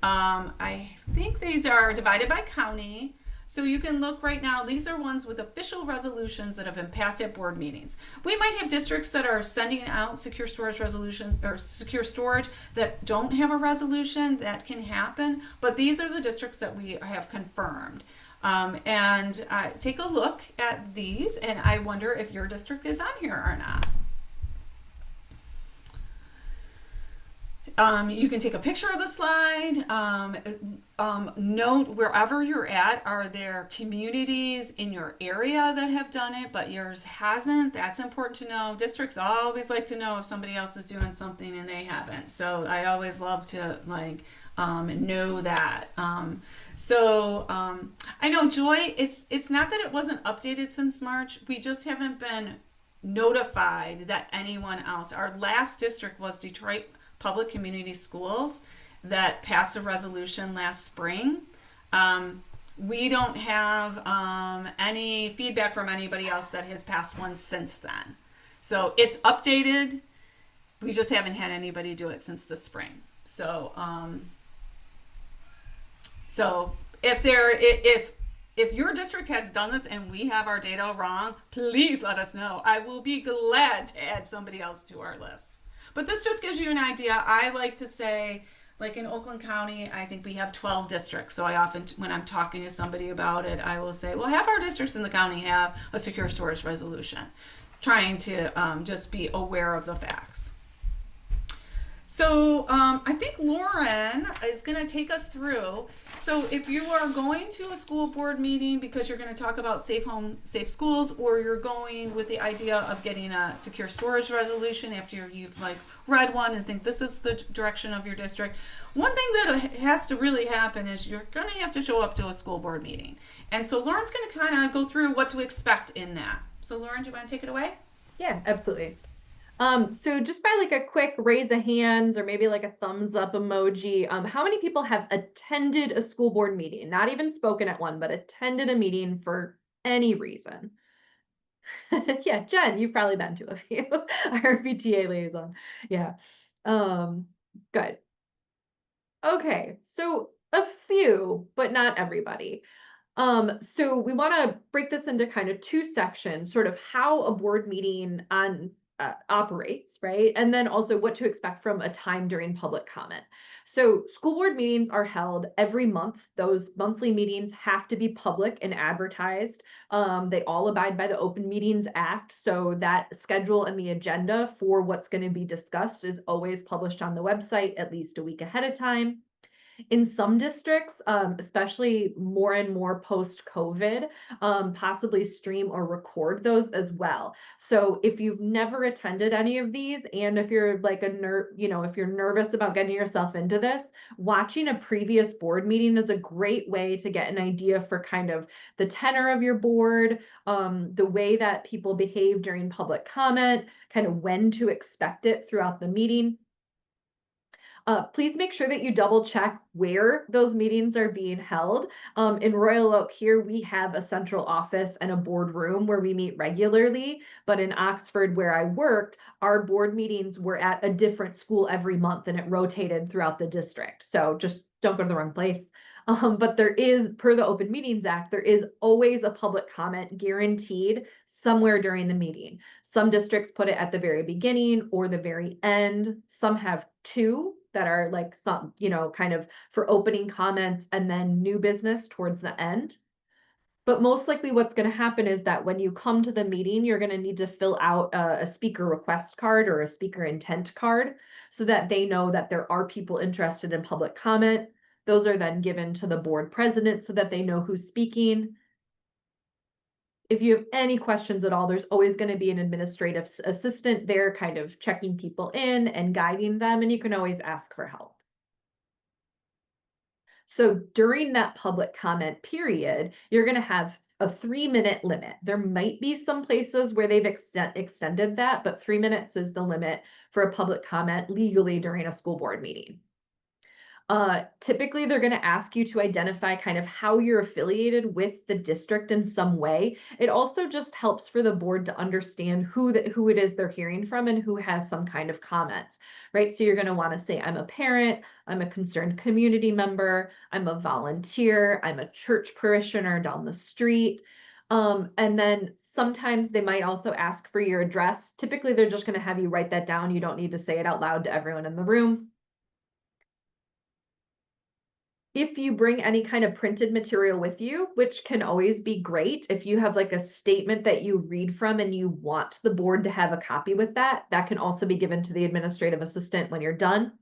[SPEAKER 1] I think these are divided by county. So you can look right now, these are ones with official resolutions that have been passed at board meetings. We might have districts that are sending out secure storage resolution or secure storage that don't have a resolution. That can happen, but these are the districts that we have confirmed. And take a look at these, and I wonder if your district is on here or not. You can take a picture of the slide. Note wherever you're at, are there communities in your area that have done it, but yours hasn't? That's important to know. Districts always like to know if somebody else is doing something and they haven't. So I always love to know that. I know, Joy, it's not that it wasn't updated since March. We just haven't been notified that anyone else. Our last district was Detroit Public Community Schools that passed a resolution last spring. We don't have any feedback from anybody else that has passed one since then. So it's updated. We just haven't had anybody do it since the spring. So if your district has done this and we have our data wrong, please let us know. I will be glad to add somebody else to our list. But this just gives you an idea. I like to say, like in Oakland County, I think we have 12 districts. So I often, when I'm talking to somebody about it, I will say, well, half our districts in the county have a secure storage resolution, trying to just be aware of the facts. So I think Lauren is going to take us through. So if you are going to a school board meeting because you're going to talk about safe home, safe schools, or you're going with the idea of getting a secure storage resolution after you've like read one and think this is the direction of your district, one thing that has to really happen is you're going to have to show up to a school board meeting. And so Lauren's going to kind of go through what to expect in that. So Lauren, do you want to take it away?
[SPEAKER 3] Yeah, absolutely. So just by like a quick raise of hands or maybe like a thumbs up emoji, how many people have attended a school board meeting? Not even spoken at one, but attended a meeting for any reason? Yeah, Jen, you've probably been to a few. Our PTA liaison. Yeah. Um, good. Okay, so a few, but not everybody. So we want to break this into kind of two sections, sort of how a board meeting operates, right? And then also what to expect from a time during public comment. So school board meetings are held every month. Those monthly meetings have to be public and advertised. They all abide by the Open Meetings Act. So that schedule and the agenda for what's going to be discussed is always published on the website at least a week ahead of time. In some districts, especially more and more post-COVID, possibly stream or record those as well. So if you've never attended any of these, and if you're like if you're nervous about getting yourself into this, watching a previous board meeting is a great way to get an idea for kind of the tenor of your board, the way that people behave during public comment, kind of when to expect it throughout the meeting. Please make sure that you double check where those meetings are being held. In Royal Oak here, we have a central office and a board room where we meet regularly. But in Oxford, where I worked, our board meetings were at a different school every month and it rotated throughout the district. So just don't go to the wrong place. But there is, per the Open Meetings Act, there is always a public comment guaranteed somewhere during the meeting. Some districts put it at the very beginning or the very end. Some have two that are like some, kind of for opening comments and then new business towards the end. But most likely what's going to happen is that when you come to the meeting, you're going to need to fill out a speaker request card or a speaker intent card so that they know that there are people interested in public comment. Those are then given to the board president so that they know who's speaking. If you have any questions at all, there's always going to be an administrative assistant there kind of checking people in and guiding them, and you can always ask for help. So during that public comment period, you're going to have a 3-minute limit. There might be some places where they've extended that, but 3 minutes is the limit for a public comment legally during a school board meeting. Typically, they're going to ask you to identify kind of how you're affiliated with the district in some way. It also just helps for the board to understand who it is they're hearing from and who has some kind of comments, right? So you're going to want to say, I'm a parent, I'm a concerned community member, I'm a volunteer, I'm a church parishioner down the street. And then sometimes they might also ask for your address. Typically, they're just going to have you write that down. You don't need to say it out loud to everyone in the room. If you bring any kind of printed material with you, which can always be great, if you have like a statement that you read from and you want the board to have a copy with that, that can also be given to the administrative assistant when you're done.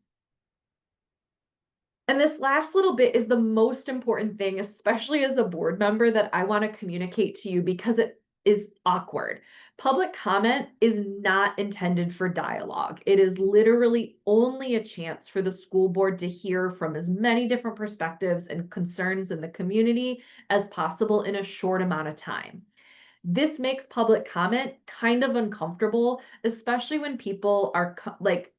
[SPEAKER 3] And this last little bit is the most important thing, especially as a board member, that I want to communicate to you because it is awkward. Public comment is not intended for dialogue. It is literally only a chance for the school board to hear from as many different perspectives and concerns in the community as possible in a short amount of time. This makes public comment kind of uncomfortable, especially when people are like,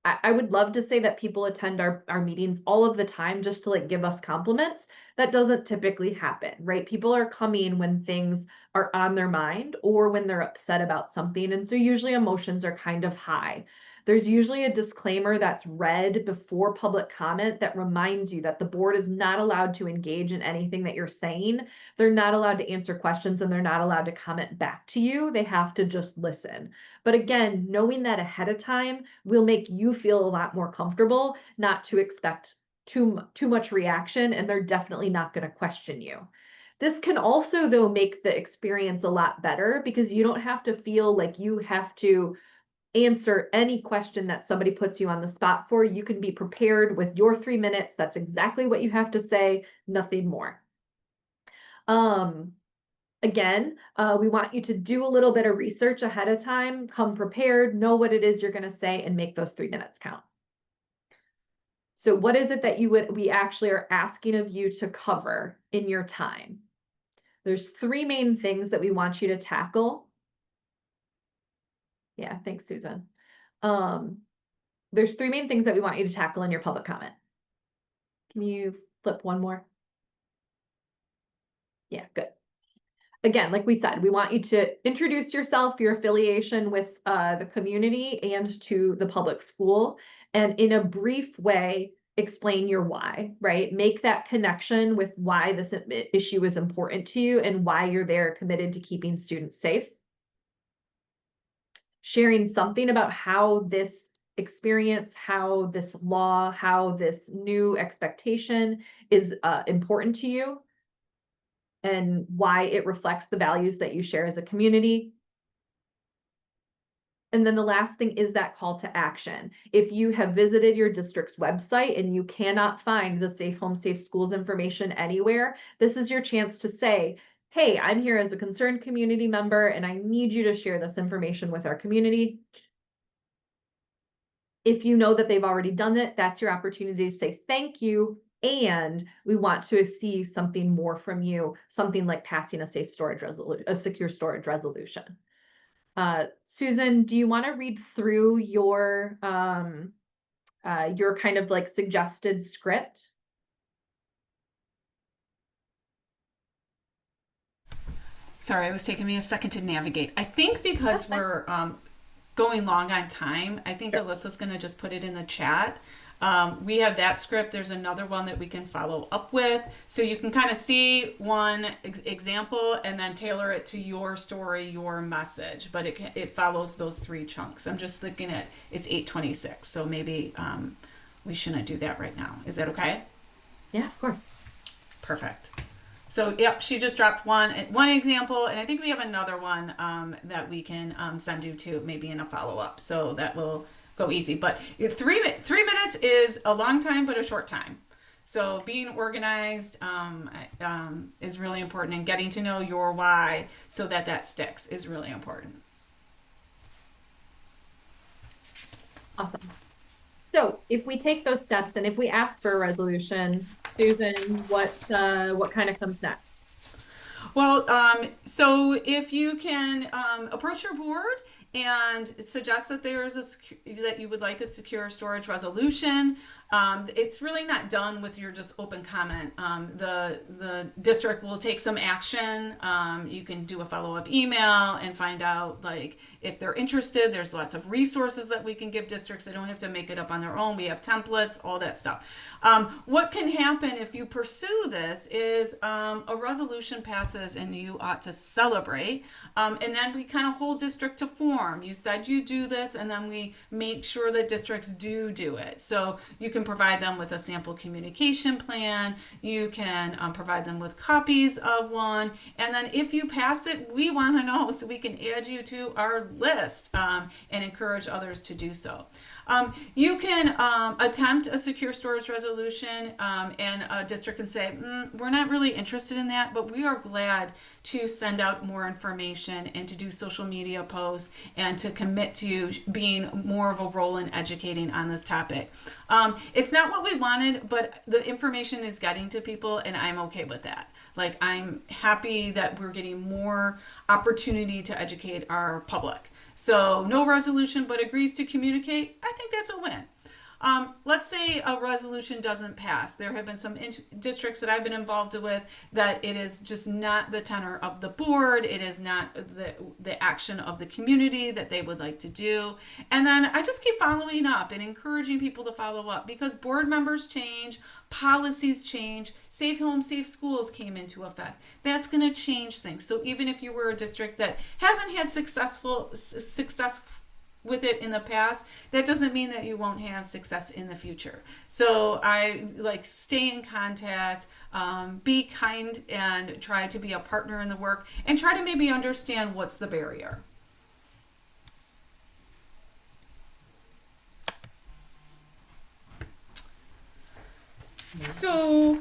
[SPEAKER 3] I would love to say that people attend our meetings all of the time just to like give us compliments. That doesn't typically happen, right? People are coming when things are on their mind or when they're upset about something. And so usually emotions are kind of high. There's usually a disclaimer that's read before public comment that reminds you that the board is not allowed to engage in anything that you're saying. They're not allowed to answer questions and they're not allowed to comment back to you. They have to just listen. But again, knowing that ahead of time will make you feel a lot more comfortable not to expect too much reaction, and they're definitely not going to question you. This can also, though, make the experience a lot better because you don't have to feel like you have to answer any question that somebody puts you on the spot for. You can be prepared with your 3 minutes. That's exactly what you have to say, nothing more. Again, we want you to do a little bit of research ahead of time, come prepared, know what it is you're going to say, and make those 3 minutes count. So what is it that we actually are asking of you to cover in your time? There's 3 main things that we want you to tackle. Yeah, thanks, Susan. There's 3 main things that we want you to tackle in your public comment. Can you flip one more? Yeah, good. Again, like we said, we want you to introduce yourself, your affiliation with the community and to the public school, and in a brief way, explain your why, right? Make that connection with why this issue is important to you and why you're there committed to keeping students safe. Sharing something about how this experience, how this law, how this new expectation is important to you, and why it reflects the values that you share as a community. And then the last thing is that call to action. If you have visited your district's website and you cannot find the Safe Home, Safe Schools information anywhere, this is your chance to say, hey, I'm here as a concerned community member and I need you to share this information with our community. If you know that they've already done it, that's your opportunity to say thank you. And we want to see something more from you, something like passing a safe storage resolution, a secure storage resolution. Susan, do you want to read through your kind of like suggested script?
[SPEAKER 1] Sorry, it was taking me a second to navigate. I think because we're going long on time, I think Alyssa's going to just put it in the chat. We have that script. There's another one that we can follow up with. So you can kind of see one example and then tailor it to your story, your message. But it follows those 3 chunks. I'm just looking at, it's 8:26. So maybe we shouldn't do that right now. Is that okay?
[SPEAKER 3] Yeah, of course.
[SPEAKER 1] Perfect. So, yep, she just dropped one example, and I think we have another one that we can send you to maybe in a follow-up. So that will go easy. But 3 minutes is a long time, but a short time. So being organized is really important, and getting to know your why so that sticks is really important.
[SPEAKER 3] Awesome. So if we take those steps and if we ask for a resolution, Susan, what kind of comes next?
[SPEAKER 1] Well, so if you can approach your board and suggest that that you would like a secure storage resolution. It's really not done with your just open comment. The district will take some action. You can do a follow-up email and find out like if they're interested. There's lots of resources that we can give districts. They don't have to make it up on their own. We have templates, all that stuff. What can happen if you pursue this is a resolution passes and you ought to celebrate. And then we kind of hold district to form. You said you do this, and then we make sure that districts do it. So you can provide them with a sample communication plan. You can provide them with copies of one. And then if you pass it, we want to know so we can add you to our list and encourage others to do so. You can attempt a secure storage resolution and a district can say, we're not really interested in that, but we are glad to send out more information and to do social media posts and to commit to being more of a role in educating on this topic. It's not what we wanted, but the information is getting to people and I'm okay with that. Like, I'm happy that we're getting more opportunity to educate our public. So no resolution, but agrees to communicate. I think that's a win. Let's say a resolution doesn't pass. There have been some districts that I've been involved with that it is just not the tenor of the board. It is not the action of the community that they would like to do. And then I just keep following up and encouraging people to follow up because board members change, policies change, Safe Home, Safe Schools came into effect. That's going to change things. So even if you were a district that hasn't had success with it in the past, that doesn't mean that you won't have success in the future. So I stay in contact, be kind, and try to be a partner in the work, and try to maybe understand what's the barrier. So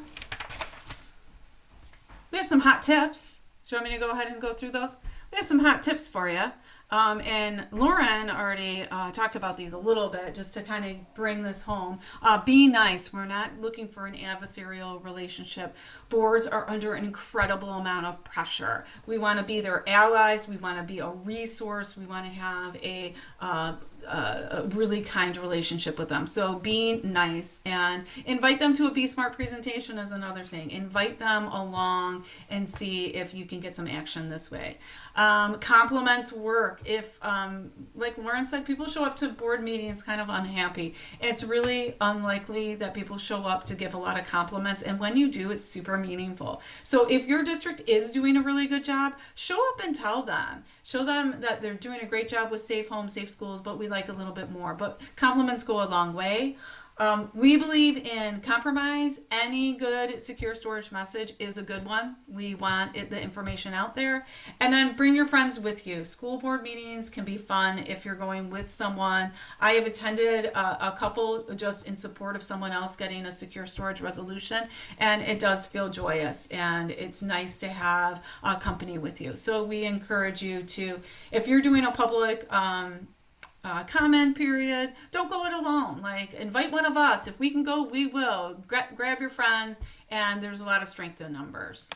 [SPEAKER 1] we have some hot tips. Do you want me to go ahead and go through those? We have some hot tips for you. And Lauren already talked about these a little bit just to kind of bring this home. Be nice. We're not looking for an adversarial relationship. Boards are under an incredible amount of pressure. We want to be their allies. We want to be a resource. We want to have a really kind relationship with them. So being nice and invite them to a Be Smart presentation is another thing. Invite them along and see if you can get some action this way. Compliments work. If, like Lauren said, people show up to board meetings kind of unhappy. It's really unlikely that people show up to give a lot of compliments. And when you do, it's super meaningful. So if your district is doing a really good job, show up and tell them. Show them that they're doing a great job with safe homes, safe schools, but we like a little bit more. But compliments go a long way. We believe in compromise. Any good secure storage message is a good one. We want the information out there. And then bring your friends with you. School board meetings can be fun if you're going with someone. I have attended a couple just in support of someone else getting a secure storage resolution, and it does feel joyous, and it's nice to have company with you. So we encourage you to, if you're doing a public comment period, don't go it alone. Like, invite one of us. If we can go, we will. Grab your friends, and there's a lot of strength in numbers.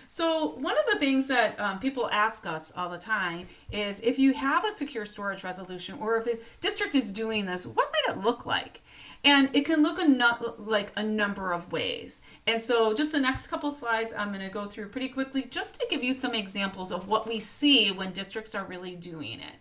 [SPEAKER 1] So one of the things that people ask us all the time is, if you have a secure storage resolution, or if a district is doing this, what might it look like? And it can look like a number of ways. And so just the next couple slides I'm going to go through pretty quickly just to give you some examples of what we see when districts are really doing it.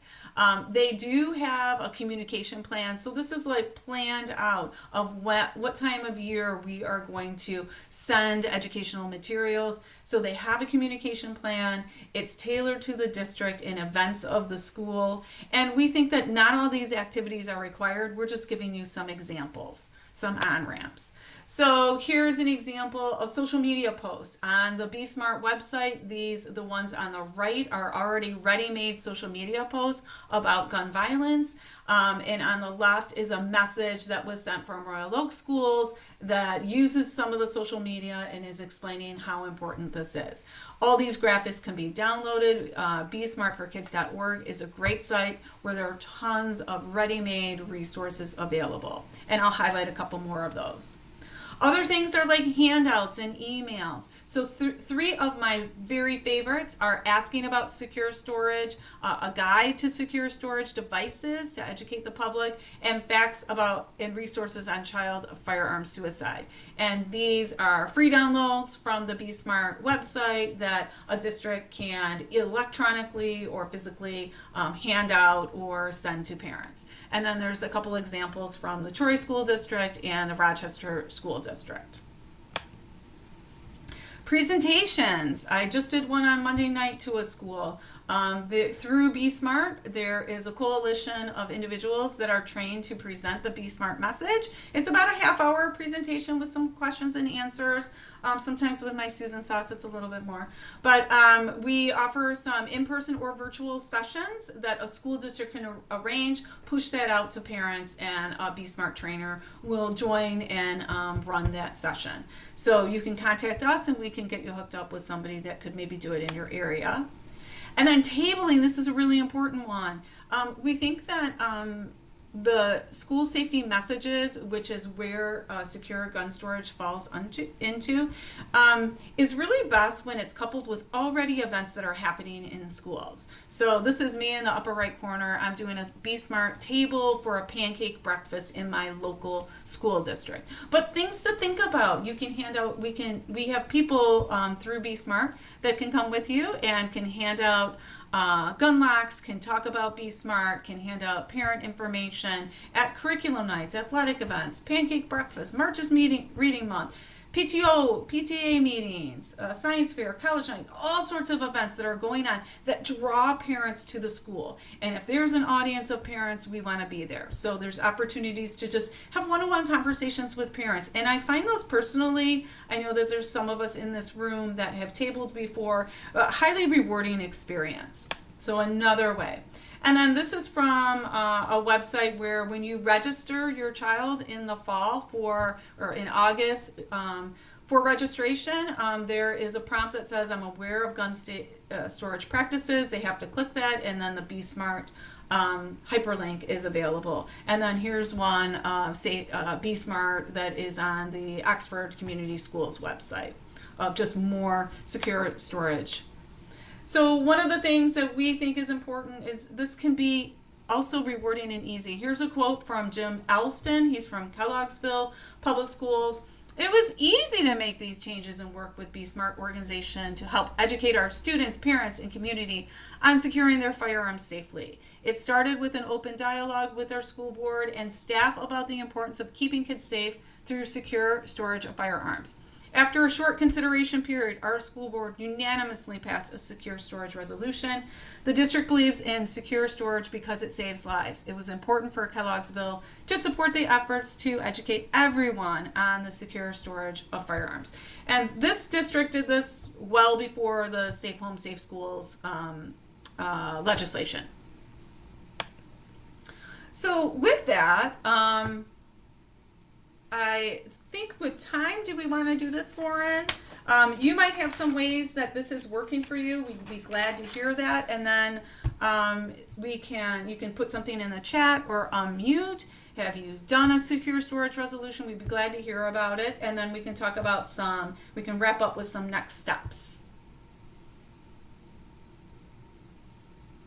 [SPEAKER 1] They do have a communication plan. So this is like planned out of what time of year we are going to send educational materials. So they have a communication plan. It's tailored to the district and events of the school. And we think that not all these activities are required. We're just giving you some examples, some on-ramps. So here's an example of social media posts on the Be Smart website. The ones on the right are already ready-made social media posts about gun violence. And on the left is a message that was sent from Royal Oak Schools that uses some of the social media and is explaining how important this is. All these graphics can be downloaded. BeSmartForKids.org is a great site where there are tons of ready-made resources available. And I'll highlight a couple more of those. Other things are like handouts and emails. So three of my very favorites are asking about secure storage, a guide to secure storage devices to educate the public, and facts about and resources on child firearm suicide. And these are free downloads from the Be Smart website that a district can electronically or physically hand out or send to parents. And then there's a couple examples from the Troy School District and the Rochester School District. Presentations. I just did one on Monday night to a school. Through Be Smart, there is a coalition of individuals that are trained to present the Be Smart message. It's about a half-hour presentation with some questions and answers. Sometimes with my Susan sauce, it's a little bit more. But we offer some in-person or virtual sessions that a school district can arrange, push that out to parents, and a Be Smart trainer will join and run that session. So you can contact us and we can get you hooked up with somebody that could maybe do it in your area. And then tabling, this is a really important one. We think that the school safety messages, which is where secure gun storage falls into, is really best when it's coupled with already events that are happening in schools. So this is me in the upper right corner. I'm doing a Be Smart table for a pancake breakfast in my local school district. But things to think about. You can hand out, we have people through Be Smart that can come with you and can hand out gun locks, can talk about Be Smart, can hand out parent information at curriculum nights, athletic events, pancake breakfast, March's reading month, PTO, PTA meetings, science fair, college night, all sorts of events that are going on that draw parents to the school. And if there's an audience of parents, we want to be there. So there's opportunities to just have one-on-one conversations with parents. And I find those personally, I know that there's some of us in this room that have tabled before, a highly rewarding experience. So another way. And then this is from a website where when you register your child in the fall or in August for registration, there is a prompt that says, I'm aware of storage practices. They have to click that, and then the Be Smart hyperlink is available. And then here's one, Be Smart, that is on the Oxford Community Schools website of just more secure storage. So one of the things that we think is important is this can be also rewarding and easy. Here's a quote from Jim Elston. He's from Kelloggsville Public Schools. It was easy to make these changes and work with Be Smart organization to help educate our students, parents, and community on securing their firearms safely. It started with an open dialogue with our school board and staff about the importance of keeping kids safe through secure storage of firearms. After a short consideration period, our school board unanimously passed a secure storage resolution. The district believes in secure storage because it saves lives. It was important for Kelloggsville to support the efforts to educate everyone on the secure storage of firearms. And this district did this well before the Safe Home, Safe Schools legislation. So with that, I think with time, do we want to do this, Lauren? You might have some ways that this is working for you. We'd be glad to hear that. And then you can put something in the chat or unmute. Have you done a secure storage resolution? We'd be glad to hear about it. And then we can talk about we can wrap up with some next steps.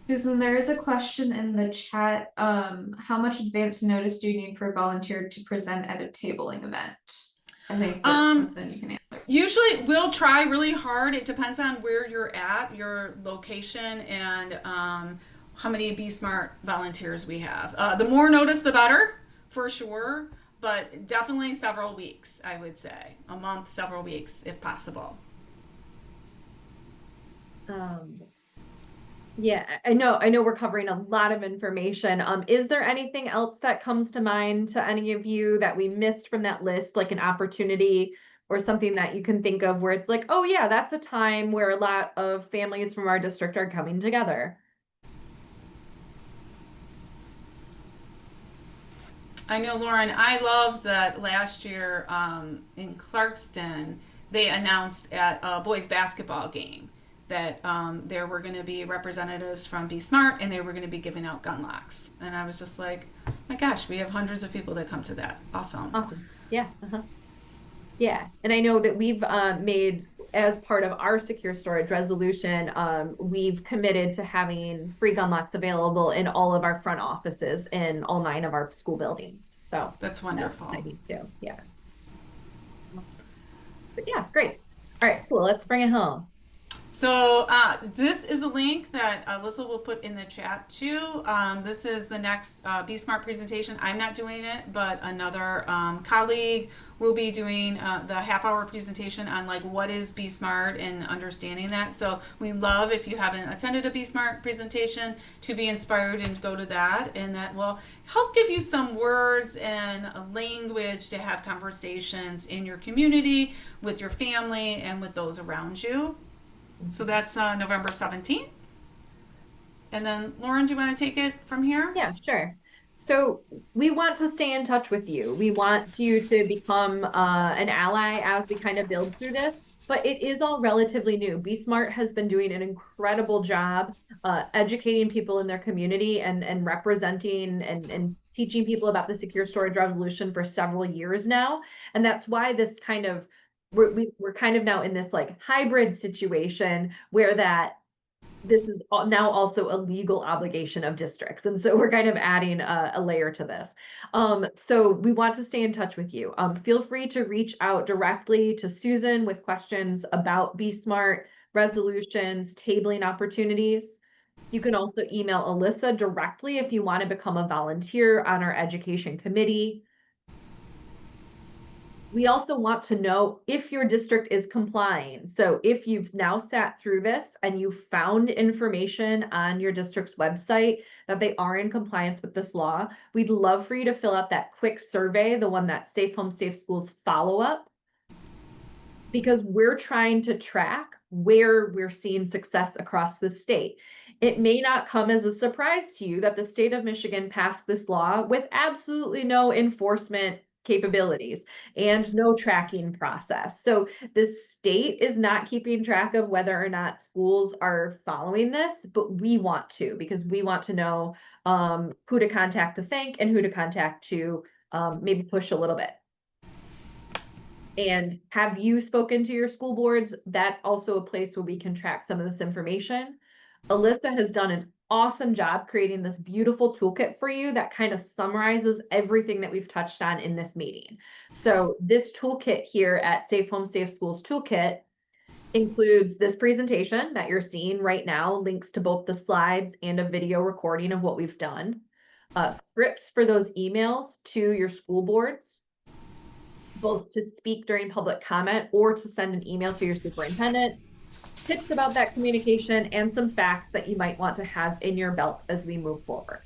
[SPEAKER 4] Susan, there is a question in the chat. How much advance notice do you need for a volunteer to present at a tabling event? I think that's something you can answer.
[SPEAKER 1] Usually we'll try really hard. It depends on where you're at, your location, and how many Be Smart volunteers we have. The more notice, the better, for sure. But definitely several weeks, I would say. A month, several weeks, if possible.
[SPEAKER 3] Yeah, I know we're covering a lot of information. Is there anything else that comes to mind to any of you that we missed from that list, like an opportunity or something that you can think of where it's like, oh yeah, that's a time where a lot of families from our district are coming together?
[SPEAKER 1] I know, Lauren, I love that last year in Clarkston, they announced at a boys basketball game that there were going to be representatives from Be Smart and they were going to be giving out gun locks. And I was just like, my gosh, we have hundreds of people that come to that. Awesome.
[SPEAKER 3] Yeah. Yeah. And I know that we've made, as part of our secure storage resolution, we've committed to having free gun locks available in all of our front offices in all 9 of our school buildings. So
[SPEAKER 1] that's wonderful.
[SPEAKER 3] That's exciting too. Yeah. But yeah, great. All right, cool. Let's bring it home.
[SPEAKER 1] So this is a link that Alyssa will put in the chat too. This is the next Be Smart presentation. I'm not doing it, but another colleague will be doing the half-hour presentation on like what is Be Smart and understanding that. So we love if you haven't attended a Be Smart presentation to be inspired and go to that, and that will help give you some words and a language to have conversations in your community, with your family, and with those around you. So that's November 17th. And then, Lauren, do you want to take it from here?
[SPEAKER 3] Yeah, sure. So we want to stay in touch with you. We want you to become an ally as we kind of build through this, but it is all relatively new. Be Smart has been doing an incredible job educating people in their community and representing and teaching people about the secure storage resolution for several years now. And that's why this kind of we're kind of now in this like hybrid situation where that this is now also a legal obligation of districts. And so we're kind of adding a layer to this. So we want to stay in touch with you. Feel free to reach out directly to Susan with questions about Be Smart, resolutions, tabling opportunities. You can also email Alyssa directly if you want to become a volunteer on our education committee. We also want to know if your district is complying. So if you've now sat through this and you found information on your district's website that they are in compliance with this law, we'd love for you to fill out that quick survey, the one that Safe Home, Safe Schools follow up, because we're trying to track where we're seeing success across the state. It may not come as a surprise to you that the state of Michigan passed this law with absolutely no enforcement capabilities and no tracking process. So the state is not keeping track of whether or not schools are following this, but we want to, because we want to know who to contact to thank and who to contact to maybe push a little bit. And have you spoken to your school boards? That's also a place where we can track some of this information. Alyssa has done an awesome job creating this beautiful toolkit for you that kind of summarizes everything that we've touched on in this meeting. So this toolkit here at Safe Home, Safe Schools Toolkit includes this presentation that you're seeing right now, links to both the slides and a video recording of what we've done, scripts for those emails to your school boards, both to speak during public comment or to send an email to your superintendent, tips about that communication, and some facts that you might want to have in your belt as we move forward.